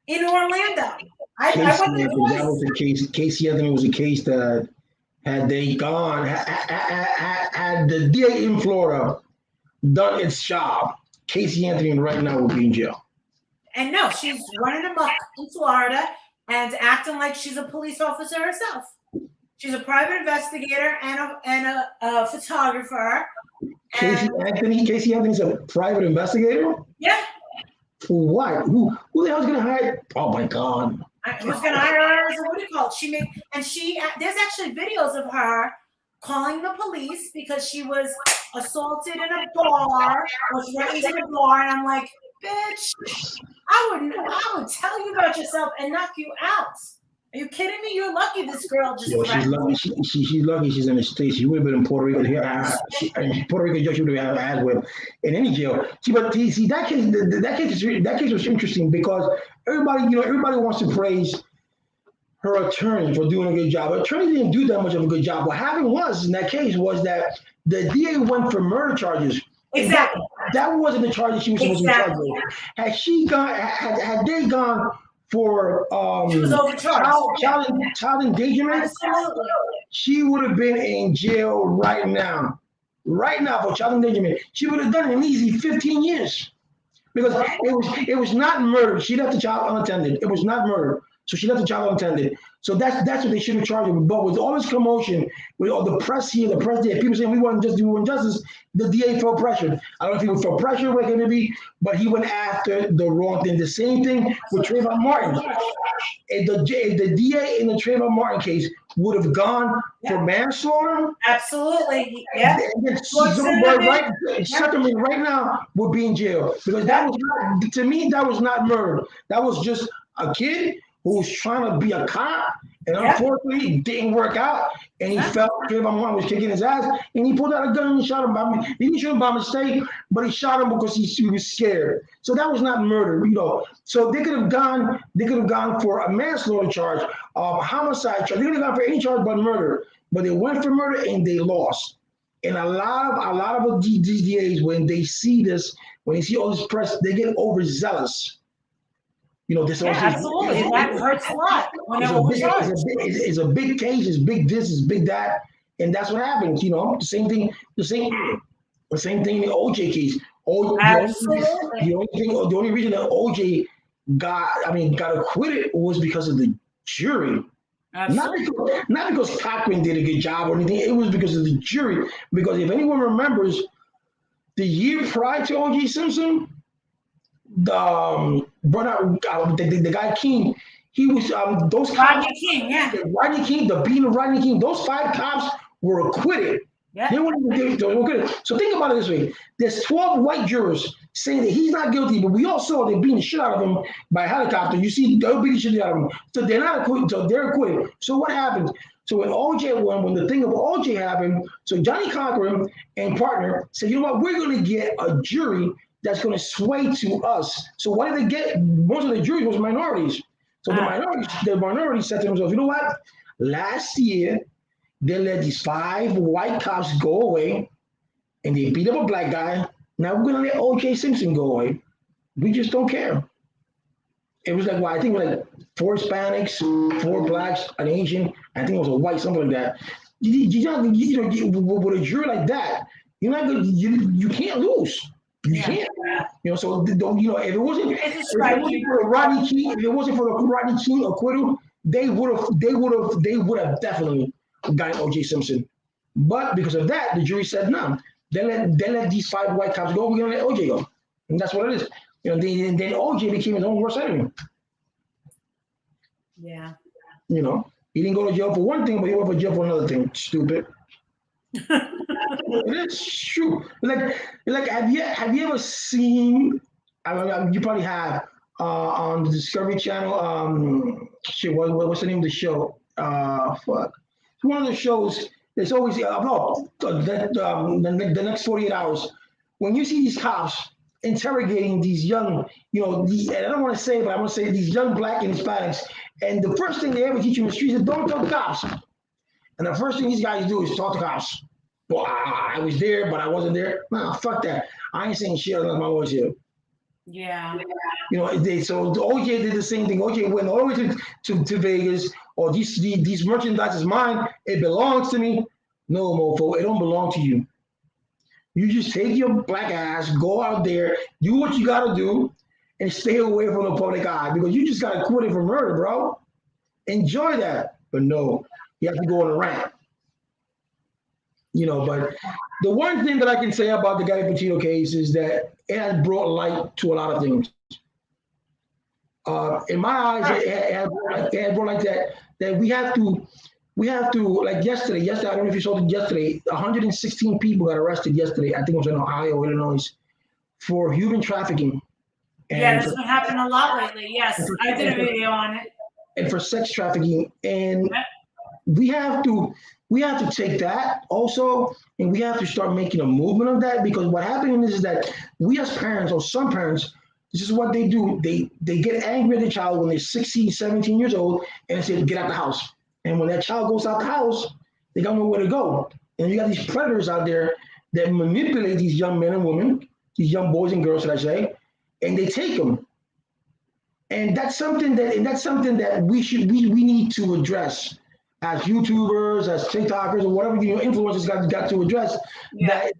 [SPEAKER 2] in Orlando. I went there twice.
[SPEAKER 1] That was the case. Casey Anthony was a case that had they gone, had the DA in Florida done its job, Casey Anthony right now would be in jail.
[SPEAKER 2] And no, she's running amok in Florida and acting like she's a police officer herself. She's a private investigator and a photographer.
[SPEAKER 1] Casey Anthony's a private investigator?
[SPEAKER 2] Yeah.
[SPEAKER 1] For what? Who the hell's gonna hire? Oh my God.
[SPEAKER 2] Who's gonna hire her as a what do you call it? There's actually videos of her calling the police because she was assaulted in a bar or threatened in a bar, and I'm like, bitch, I would tell you about yourself and knock you out. Are you kidding me? You're lucky this girl just.
[SPEAKER 1] Yo, she's lucky. She's lucky. She's in the States. She would have been in Puerto Rico. Puerto Rico judge would have ass whipped in any jail. But see, that case was interesting because everybody wants to praise her attorney for doing a good job. Her attorney didn't do that much of a good job. What happened was in that case was that the DA went for murder charges.
[SPEAKER 2] Exactly.
[SPEAKER 1] That wasn't the charge that she was supposed to be charged with. Had they gone for
[SPEAKER 2] she was overcharged.
[SPEAKER 1] Child endangerment,
[SPEAKER 2] absolutely,
[SPEAKER 1] she would have been in jail right now. Right now for child endangerment, she would have done an easy 15 years because it was not murder. She left the child unattended. It was not murder. So she left the child unattended. So that's what they should have charged her with. But with all this commotion, with all the press here, the press there, people saying we want to just do injustice, the DA felt pressured. I don't know if he was for pressure, what it could be, but he went after the wrong thing. The same thing with Trayvon Martin. If the DA in the Trayvon Martin case would have gone for manslaughter,
[SPEAKER 2] absolutely, yeah.
[SPEAKER 1] Zuckerman right now would be in jail because that was not, to me, that was not murder. That was just a kid who was trying to be a cop, and unfortunately it didn't work out, and he felt Trayvon Martin was kicking his ass, and he pulled out a gun and shot him. He didn't shoot him by mistake, but he shot him because he was scared. So that was not murder, So they could have gone for a manslaughter charge, a homicide charge. They could have gone for any charge but murder, but they went for murder and they lost. And a lot of these DAs, when they see this, when they see all this press, they get overzealous.
[SPEAKER 2] Absolutely. That hurts a lot.
[SPEAKER 1] It's a big case. It's big this. It's big that, and that's what happens. The same thing in the OJ case. The only reason that OJ got acquitted was because of the jury. Not because Cochran did a good job or anything. It was because of the jury. Because if anyone remembers, the year prior to OJ Simpson, the guy King, he was those cops.
[SPEAKER 2] Rodney King, yeah.
[SPEAKER 1] Rodney King, the beating of Rodney King. Those 5 cops were acquitted. Yeah. They were acquitted. So think about it this way: there's 12 white jurors saying that he's not guilty, but we all saw they beating the shit out of him by helicopter. You see, they'll beat the shit out of him. So they're not acquitted. So they're acquitted. So what happens? So when the thing of OJ happened, so Johnny Cochran and partner said, you know what, we're going to get a jury that's going to sway to us. So what did they get? Most of the jury was minorities. So the minorities said to themselves, you know what? Last year, they let these 5 white cops go away, and they beat up a black guy. Now we're going to let O.J. Simpson go away. We just don't care. It was like, I think it was like 4 Hispanics, 4 blacks, an Asian. I think it was a white, something like that. With a jury like that, you're not good. You can't lose. You can't, So if it wasn't for the Rodney King acquittal, they would have definitely gotten O.J. Simpson. But because of that, the jury said no. They let these 5 white cops go. We're gonna let O.J. go, and that's what it is. Then O.J. became his own worst enemy.
[SPEAKER 2] Yeah.
[SPEAKER 1] He didn't go to jail for one thing, but he went to jail for another thing. Stupid. It's true. Like have you ever seen? You probably have on the Discovery Channel. What's the name of the show? It's one of the shows. There's always the next 48 hours. When you see these cops interrogating these young, and I don't want to say it, but I want to say these young black and Hispanics, and the first thing they ever teach you in the streets is don't talk to cops. And the first thing these guys do is talk to cops. Well, I was there, but I wasn't there. Nah, fuck that. I ain't saying shit unless my voice here.
[SPEAKER 2] Yeah.
[SPEAKER 1] So OJ did the same thing. OJ went all the way to Vegas. Or these merchandise is mine. It belongs to me. No, mofo, it don't belong to you. You just take your black ass, go out there, do what you gotta do, and stay away from the public eye because you just got acquitted for murder, bro. Enjoy that. But no, you have to go on a rant. But the one thing that I can say about the Gary Petito case is that it has brought light to a lot of things. In my eyes, it had brought light that we have to, like yesterday, I don't know if you saw it yesterday, 116 people got arrested yesterday. I think it was in Ohio, Illinois, for human trafficking.
[SPEAKER 2] Yeah, that's been happening a lot lately. Yes, I did a video on it.
[SPEAKER 1] And for sex trafficking. And we have to take that also, and we have to start making a movement of that, because what happens is that we as parents, or some parents, this is what they do. They get angry at the child when they're 16, 17 years old, and they say, get out the house. And when that child goes out the house, they don't know where to go. And you got these predators out there that manipulate these young men and women, these young boys and girls, should I say, and they take them. And that's something that we need to address as YouTubers, as TikTokers, or whatever influencers got to address. Yeah. That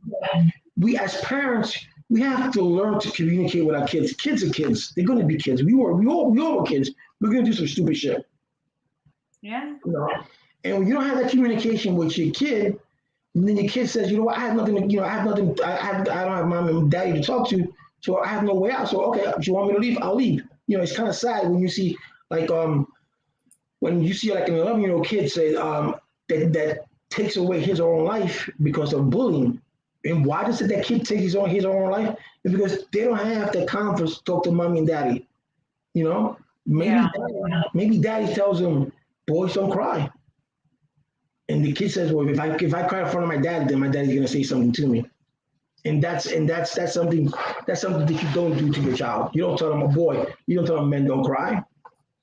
[SPEAKER 1] we as parents, we have to learn to communicate with our kids. Kids are kids. They're going to be kids. We all were kids. We're going to do some stupid shit.
[SPEAKER 2] Yeah.
[SPEAKER 1] And when you don't have that communication with your kid, and then your kid says, you know what, I have nothing. I don't have mom and daddy to talk to, so I have no way out. So okay, if you want me to leave, I'll leave. It's kind of sad when you see like an 11-year-old kid say that takes away his own life because of bullying. And why does that kid take his own life? It's because they don't have that confidence to talk to mommy and daddy. Maybe daddy tells him, boys don't cry. And the kid says, well, if I cry in front of my dad, then my daddy's gonna say something to me. And that's something that you don't do to your child. You don't tell them, a boy, you don't tell them men don't cry.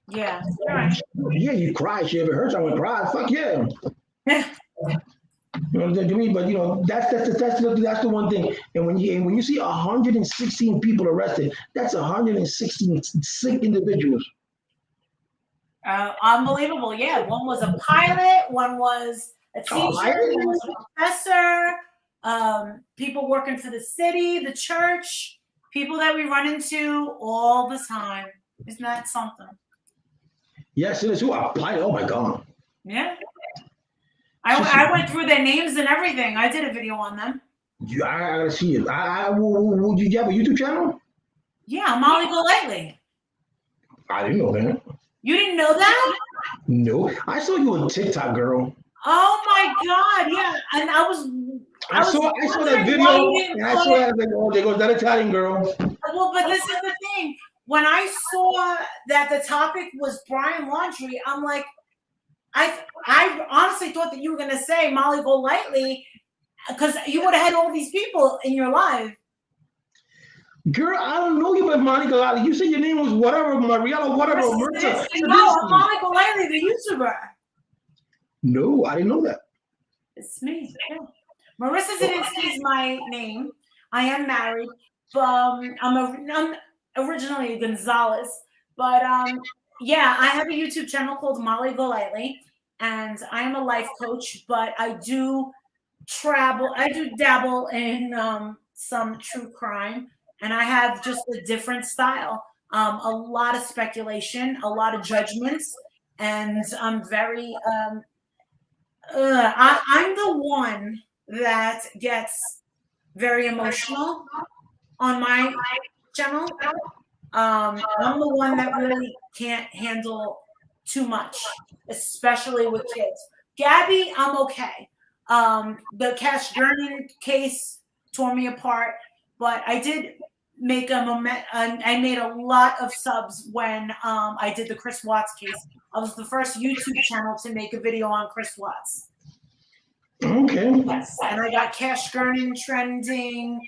[SPEAKER 2] Yeah, right.
[SPEAKER 1] Yeah, you cry. She ever heard someone cry? Fuck yeah. You know what I mean? But that's the one thing. And when you see 116 people arrested, that's 116 sick individuals.
[SPEAKER 2] Unbelievable. Yeah, one was a pilot, one was a teacher, one was a professor. People working for the city, the church, people that we run into all the time. Isn't that something?
[SPEAKER 1] Yes, it is. Who applied? Oh my God.
[SPEAKER 2] Yeah. I went through their names and everything. I did a video on them.
[SPEAKER 1] I gotta see it. Would you have a YouTube channel?
[SPEAKER 2] Yeah, Molly Golightly.
[SPEAKER 1] I didn't know that.
[SPEAKER 2] You didn't know that?
[SPEAKER 1] No. I saw you on TikTok, girl.
[SPEAKER 2] Oh my God, yeah. And I saw that video, and I saw that, like, oh, there goes that Italian girl. Well, but this is the thing. When I saw that the topic was Brian Laundrie, I'm like, I honestly thought that you were going to say Molly Golightly, because you would have had all these people in your life.
[SPEAKER 1] Girl, I don't know you by Molly Golightly. You said your name was whatever, Mariella, whatever.
[SPEAKER 2] No, Molly Golightly, the YouTuber.
[SPEAKER 1] No, I didn't know that.
[SPEAKER 2] It's me. Yeah. Marissa Zadinsky is my name. I am married. I'm originally Gonzalez, but yeah, I have a YouTube channel called Molly Golightly, and I am a life coach. But I do dabble in some true crime, and I have just a different style. A lot of speculation, a lot of judgments, and I'm very. I'm the one that gets very emotional on my channel. I'm the one that really can't handle too much, especially with kids. Gabby, I'm okay. The Cash Gurning case tore me apart, but I did make I made a lot of subs when I did the Chris Watts case. I was the first YouTube channel to make a video on Chris Watts.
[SPEAKER 1] Okay.
[SPEAKER 2] Yes, and I got Cash Gurning trending.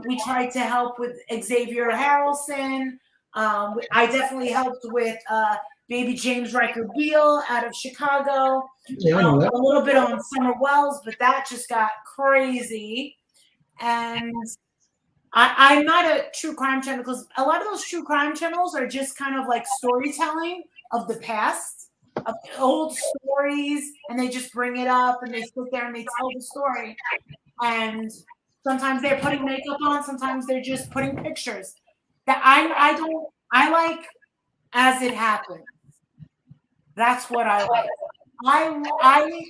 [SPEAKER 2] We tried to help with Xavier Harrelson. I definitely helped with baby James Riker Beale out of Chicago.
[SPEAKER 1] Yeah, I know that.
[SPEAKER 2] A little bit on Summer Wells, but that just got crazy. And I'm not a true crime channel because a lot of those true crime channels are just kind of like storytelling of the past, of old stories, and they just bring it up and they sit there and they tell the story. And sometimes they're putting makeup on, sometimes they're just putting pictures. That I like as it happens. That's what I like. I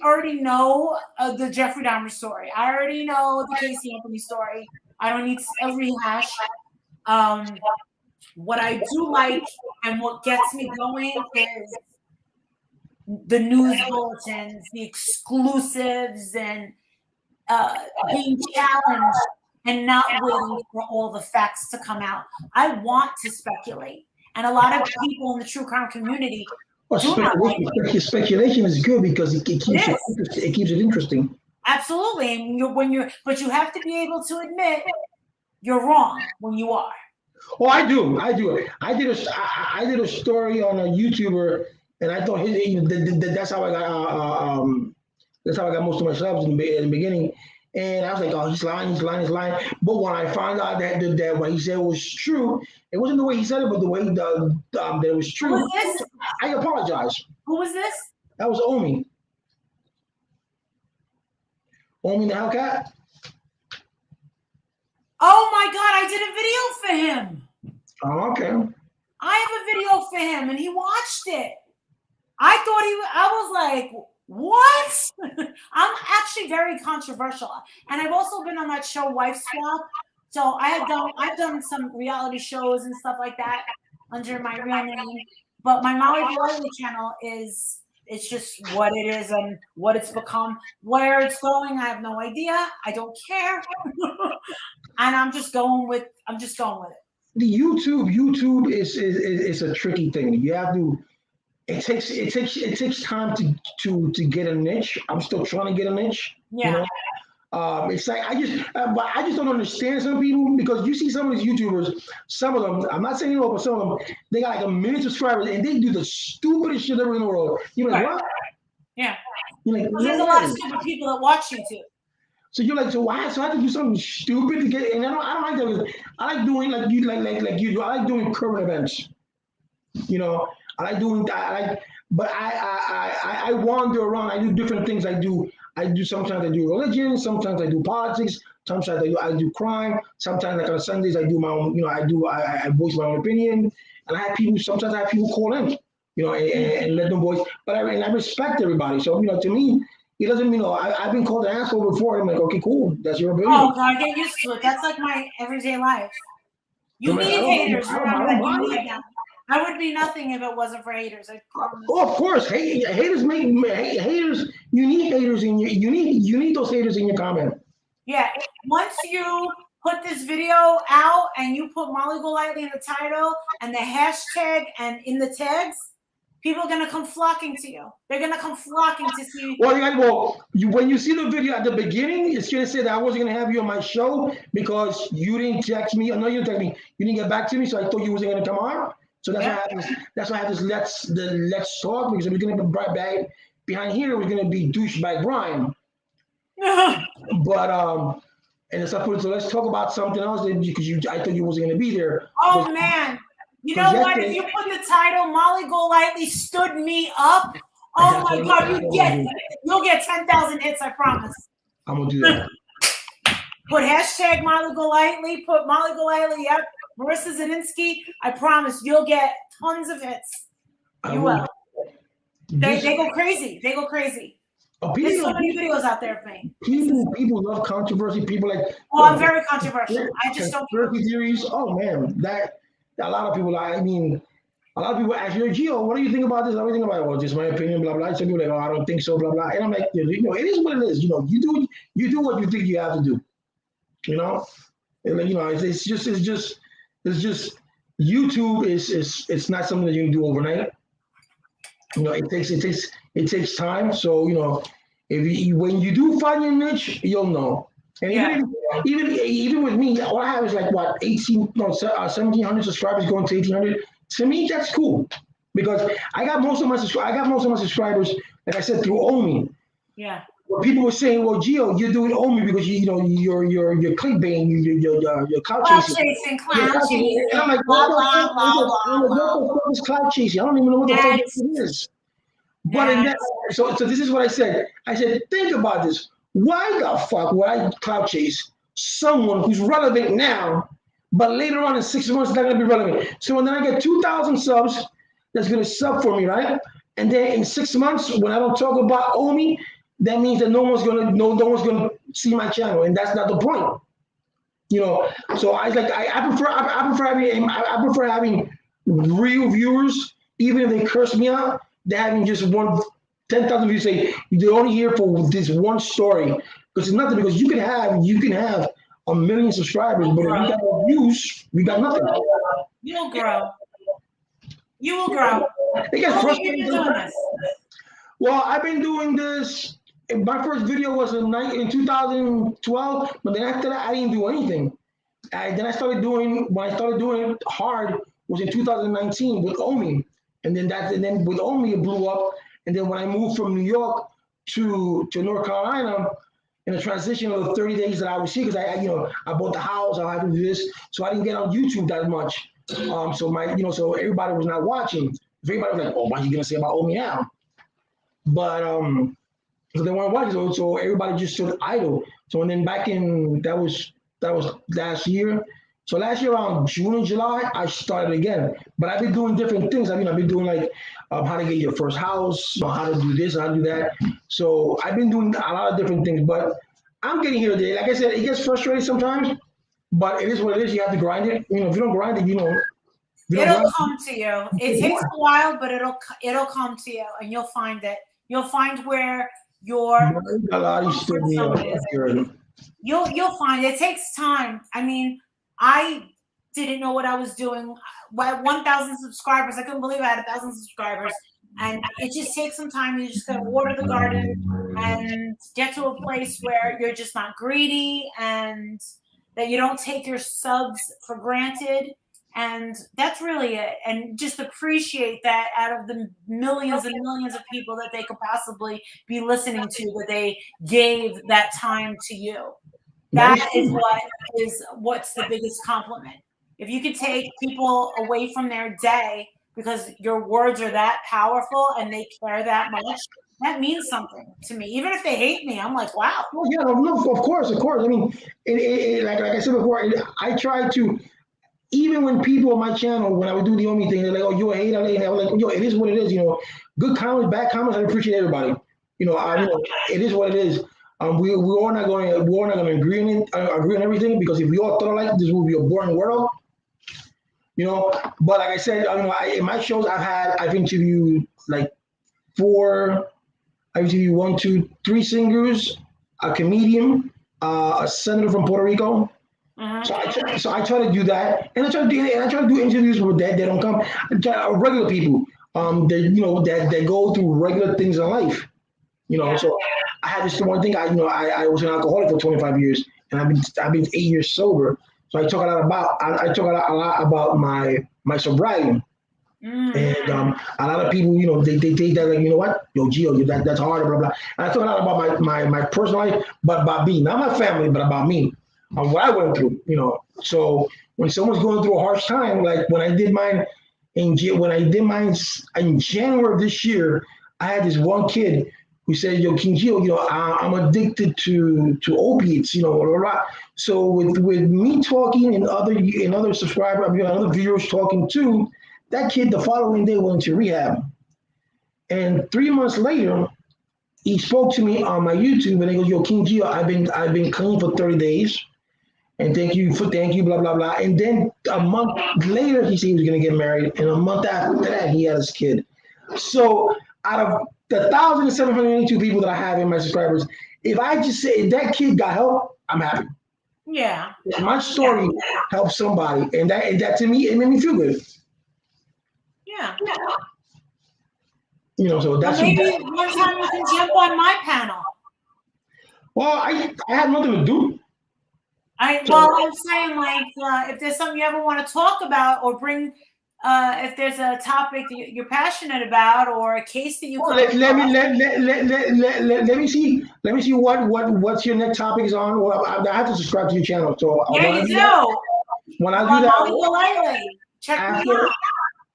[SPEAKER 2] already know the Jeffrey Dahmer story. I already know the Casey Anthony story. I don't need a rehash. What I do like and what gets me going is the news bulletins, the exclusives, and being challenged and not waiting for all the facts to come out. I want to speculate. And a lot of people in the true crime community
[SPEAKER 1] Well, speculation is good because it keeps it interesting.
[SPEAKER 2] Absolutely. But you have to be able to admit you're wrong when you are.
[SPEAKER 1] Oh, I do. I did a story on a YouTuber, and I thought that's how I got most of my subs in the beginning. And I was like, oh, he's lying. But when I found out that what he said was true, it wasn't the way he said it, but the way that it was true.
[SPEAKER 2] Who was this?
[SPEAKER 1] I apologize.
[SPEAKER 2] Who was this?
[SPEAKER 1] That was Omi. Omi the Hellcat.
[SPEAKER 2] Oh my God, I did a video for him.
[SPEAKER 1] Oh, okay.
[SPEAKER 2] I have a video for him and he watched it. I was like, what? I'm actually very controversial. And I've also been on that show Wife Swap. So I've done some reality shows and stuff like that under my real name. But my Golightly channel it's just what it is and what it's become. Where it's going, I have no idea. I don't care. And I'm just going with it.
[SPEAKER 1] The YouTube is a tricky thing. You have to. It takes time to get a niche. I'm still trying to get a niche.
[SPEAKER 2] Yeah.
[SPEAKER 1] You know? It's like I just don't understand some people because you see some of these YouTubers. Some of them, I'm not saying all, but some of them, they got like 1 million subscribers and they do the stupidest shit ever in the world. You're like,
[SPEAKER 2] right.
[SPEAKER 1] What?
[SPEAKER 2] Yeah.
[SPEAKER 1] You're like,
[SPEAKER 2] well, there's a lot of stupid people that watch YouTube.
[SPEAKER 1] So you're like, so why? So I have to do something stupid to get. And I don't like that. I like doing like you do. I like doing current events. You know, I like doing. But I wander around. I do different things. Sometimes I do religion. Sometimes I do politics. Sometimes I do crime. Sometimes like on Sundays I do my own. You know, I voice my own opinion. And sometimes I have people call in. You know, and let them voice. But I respect everybody. So to me. It doesn't mean, I've been called an asshole before. I'm like, okay, cool. That's your opinion.
[SPEAKER 2] Oh, God, get used to it. That's like my everyday life. You need haters. Remember that you need them. I would be nothing if it wasn't for haters.
[SPEAKER 1] Oh, of course. Haters make haters. You need haters in you need those haters in your comment.
[SPEAKER 2] Yeah. Once you put this video out and you put Molly Golightly in the title and the hashtag and in the tags, people are going to come flocking to you. They're going to come flocking to see.
[SPEAKER 1] When you see the video at the beginning, it's going to say that I wasn't going to have you on my show because you didn't text me. No, you didn't text me. You didn't get back to me, so I thought you wasn't going to come on. So that's why I have this let's talk, because if we're going to be back behind here, we're going to be douchebag Brian. But and so let's talk about something else because I thought you wasn't going to be there.
[SPEAKER 2] Oh man. You know what? If you put the title "Molly Golightly stood me up," oh my God, you'll get 10,000 hits. I promise.
[SPEAKER 1] I'm gonna do that.
[SPEAKER 2] Put hashtag Molly Golightly. Put Molly Golightly. Yep. Marissa Zadinsky. I promise you'll get tons of hits. You will. They go crazy. They go crazy. There's so many videos out there of me.
[SPEAKER 1] People love controversy. People like.
[SPEAKER 2] Oh, I'm very controversial. I just don't.
[SPEAKER 1] Conspiracy theories. Oh man, a lot of people. A lot of people ask you, Gio, what do you think about this? What do you think about it? Well, just my opinion, blah blah. Some people are like, oh, I don't think so, blah blah. And I'm like, it is what it is. You do what you think you have to do. And it's just YouTube it's not something that you can do overnight. It takes time. So when you do find your niche, you'll know. And even with me, all I have is 1,700 subscribers going to 1,800. To me, that's cool because I got most of my subscribers, like I said, through Omi.
[SPEAKER 2] Yeah.
[SPEAKER 1] Where people were saying, "Well, Gio, you're doing Omi because you're clickbaiting, you're clout chasing." And I'm like, what the fuck is clout chasing? I don't even know what the fuck it is. But so this is what I said. I said, think about this. Why the fuck would I clout chase someone who's relevant now, But later on in 6 months, they're gonna be relevant. So when then I get 2,000 subs, that's gonna sub for me, right? And then in 6 months, when I don't talk about Omi, that means that no one's gonna see my channel, and that's not the point. So I prefer having real viewers, even if they curse me out, than having just 10,000 views say they're only here for this one story. Because it's nothing. Because you can have a million subscribers, but if you got no views, we got nothing.
[SPEAKER 2] You'll grow. You will grow.
[SPEAKER 1] It gets
[SPEAKER 2] How long have you
[SPEAKER 1] frustrating.
[SPEAKER 2] been doing this?
[SPEAKER 1] Well, I've been doing this. My first video was in 2012, but then after that, I didn't do anything. Then when I started doing it hard was in 2019 with Omi, and then with Omi it blew up. And then when I moved from New York to North Carolina, in the transition of the 30 days that I was here, because I bought the house, I had to do this, so I didn't get on YouTube that much. So everybody was not watching. Everybody was like, "Oh, what are you gonna say about Omi now?" But so they weren't watching, so everybody just stood idle. So and then that was last year. So last year around June and July, I started again. But I've been doing different things. I've been doing like how to get your first house, how to do this, how to do that. So I've been doing a lot of different things. But I'm getting here today. Like I said, it gets frustrating sometimes, but it is what it is. You have to grind it. If you don't grind it,
[SPEAKER 2] it'll come to you. It takes a while, but it'll come to you, and you'll find it. You'll find where your You'll find it takes time. I mean, I didn't know what I was doing. At 1,000 subscribers, I couldn't believe I had 1,000 subscribers, and it just takes some time. You just gotta water the garden and get to a place where you're just not greedy, and that you don't take your subs for granted. And that's really it. And just appreciate that out of the millions and millions of people that they could possibly be listening to, that they gave that time to you. That is what's the biggest compliment. If you could take people away from their day because your words are that powerful and they care that much, that means something to me. Even if they hate me, I'm like, wow.
[SPEAKER 1] Well, yeah, no, of course. I mean, like I said before, I try to. Even when people on my channel, when I would do the Omi thing, they're like, "Oh, you're a hater." And I'm like, "Yo, it is what it is." Good comments, bad comments. I appreciate everybody. It is what it is. We're all not going to agree on everything, because if we all thought like this, would be a boring world. But like I said, in my shows, I've interviewed like I've interviewed 1, 2, 3 singers, a comedian, a senator from Puerto Rico. So I try to do that, and I try to do interviews with that don't come regular people, that go through regular things in life, So I had this one thing. I was an alcoholic for 25 years, and I've been 8 years sober. So I talk a lot about my sobriety. And a lot of people, they take that like, what, yo, Gio, that's hard, blah blah. And I talk a lot about my personal life, but about me, not my family, but about me. What I went through, So when someone's going through a harsh time, like when I did mine in January of this year, I had this one kid who said, "Yo, King Gio, I'm addicted to opiates, blah, blah, blah." So with me talking and other subscribers, other viewers talking too, that kid the following day went to rehab, and 3 months later, he spoke to me on my YouTube, and he goes, "Yo, King Gio, I've been clean for 30 days. And thank you, blah, blah, blah." And then a month later, he said he was going to get married. And a month after that, he had his kid. So out of the 1,782 people that I have in my subscribers, if I just say if that kid got help, I'm happy.
[SPEAKER 2] Yeah.
[SPEAKER 1] My story helped somebody. And that to me, it made me feel good.
[SPEAKER 2] Yeah.
[SPEAKER 1] So that's
[SPEAKER 2] maybe one time you can jump on my panel.
[SPEAKER 1] Well, I had nothing to do.
[SPEAKER 2] I'm saying, like, if there's something you ever want to talk about or bring, if there's a topic that you're passionate about or a case that you
[SPEAKER 1] let me see what's your next topic is on. Well, I have to subscribe to your channel, so
[SPEAKER 2] you do.
[SPEAKER 1] When I do that,
[SPEAKER 2] Golightly. Check me out.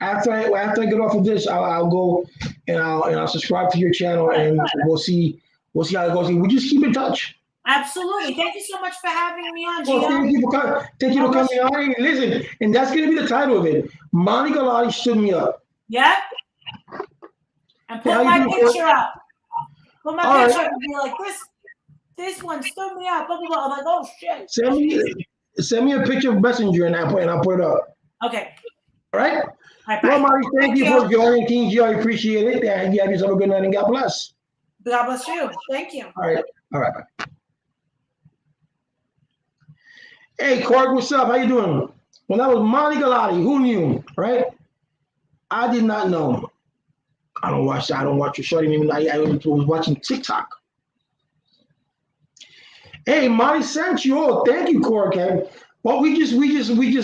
[SPEAKER 1] After I get off of this, I'll go and I'll subscribe to your channel, and we'll see how it goes. We just keep in touch.
[SPEAKER 2] Absolutely. Thank you so much for having me on, Gio.
[SPEAKER 1] Well, thank you for coming. Thank you for coming on. And listen, and that's going to be the title of it. Monty Golightly stood me up.
[SPEAKER 2] Yep. And put my picture up. Put my picture up and be like, this one stood me up. Blah, blah, blah. I'm like, oh shit.
[SPEAKER 1] Send me a picture of Messenger and I'll put it up.
[SPEAKER 2] Okay.
[SPEAKER 1] All right.
[SPEAKER 2] Bye.
[SPEAKER 1] Well, Marty, thank you for joining King Gio. I appreciate it. And you have yourself a good night and God bless.
[SPEAKER 2] God bless you. Thank you.
[SPEAKER 1] All right. Bye. Hey, Clark, what's up? How you doing? Well, that was Monty Golightly. Who knew, right? I did not know. I don't watch your show. I was watching TikTok. Hey, Monty sent you. Oh, thank you, Clark. Well, we just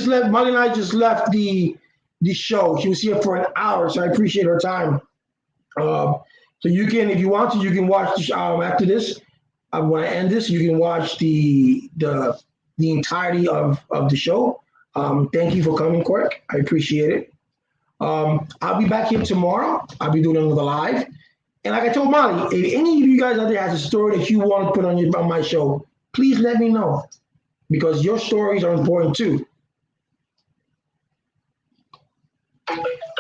[SPEAKER 1] left. Monty and I just left the show. She was here for an hour, so I appreciate her time. So you can, if you want to, you can watch the show after this. When I end this, you can watch the entirety of the show. Thank you for coming, Quirk. I appreciate it. I'll be back here tomorrow. I'll be doing another live. And like I told Molly, if any of you guys out there has a story that you want to put on my show, please let me know, because your stories are important too.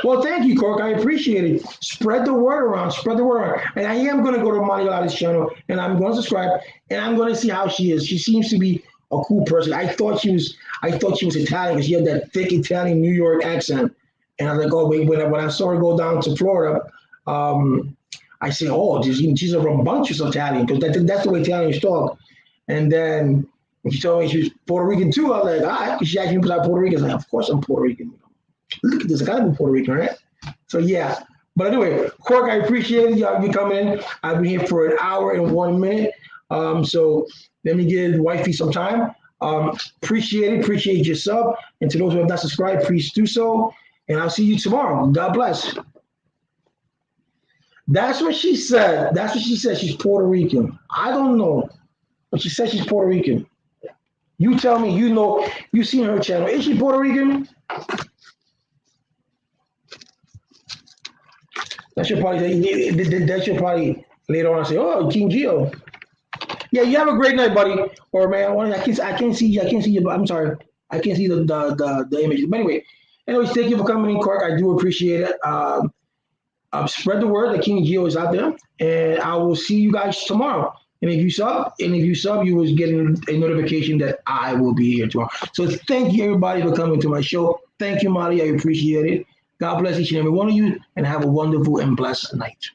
[SPEAKER 1] Well, thank you, Cork. I appreciate it. Spread the word around. And I am going to go to Monty Golightly's channel, and I'm going to subscribe, and I'm going to see how she is. She seems to be a cool person. I thought she was Italian because she had that thick Italian New York accent. And I was like, oh, wait, when I saw her go down to Florida, I said, oh, she's a rambunctious Italian, because that's the way Italians talk. And then when she told me she was Puerto Rican too, I was like, all right, because she asked me if I was Puerto Rican. I was like, of course I'm Puerto Rican. Look at this, I gotta be Puerto Rican, right? So yeah. But anyway, Cork, I appreciate you coming in. I've been here for an hour and 1 minute. So let me give wifey some time. Appreciate your sub. And to those who have not subscribed, please do so. And I'll see you tomorrow. God bless. That's what she said. She's Puerto Rican. I don't know. But she said she's Puerto Rican. You tell me, you know, you've seen her channel. Is she Puerto Rican? That should probably later on say, oh, King Gio. Yeah, you have a great night, buddy. Or man, I can't see you. I'm sorry. I can't see the image. But anyways, thank you for coming in, Clark. I do appreciate it. Spread the word that King Gio is out there, and I will see you guys tomorrow. And if you sub, you will get a notification that I will be here tomorrow. So thank you, everybody, for coming to my show. Thank you, Molly. I appreciate it. God bless each and every one of you, and have a wonderful and blessed night.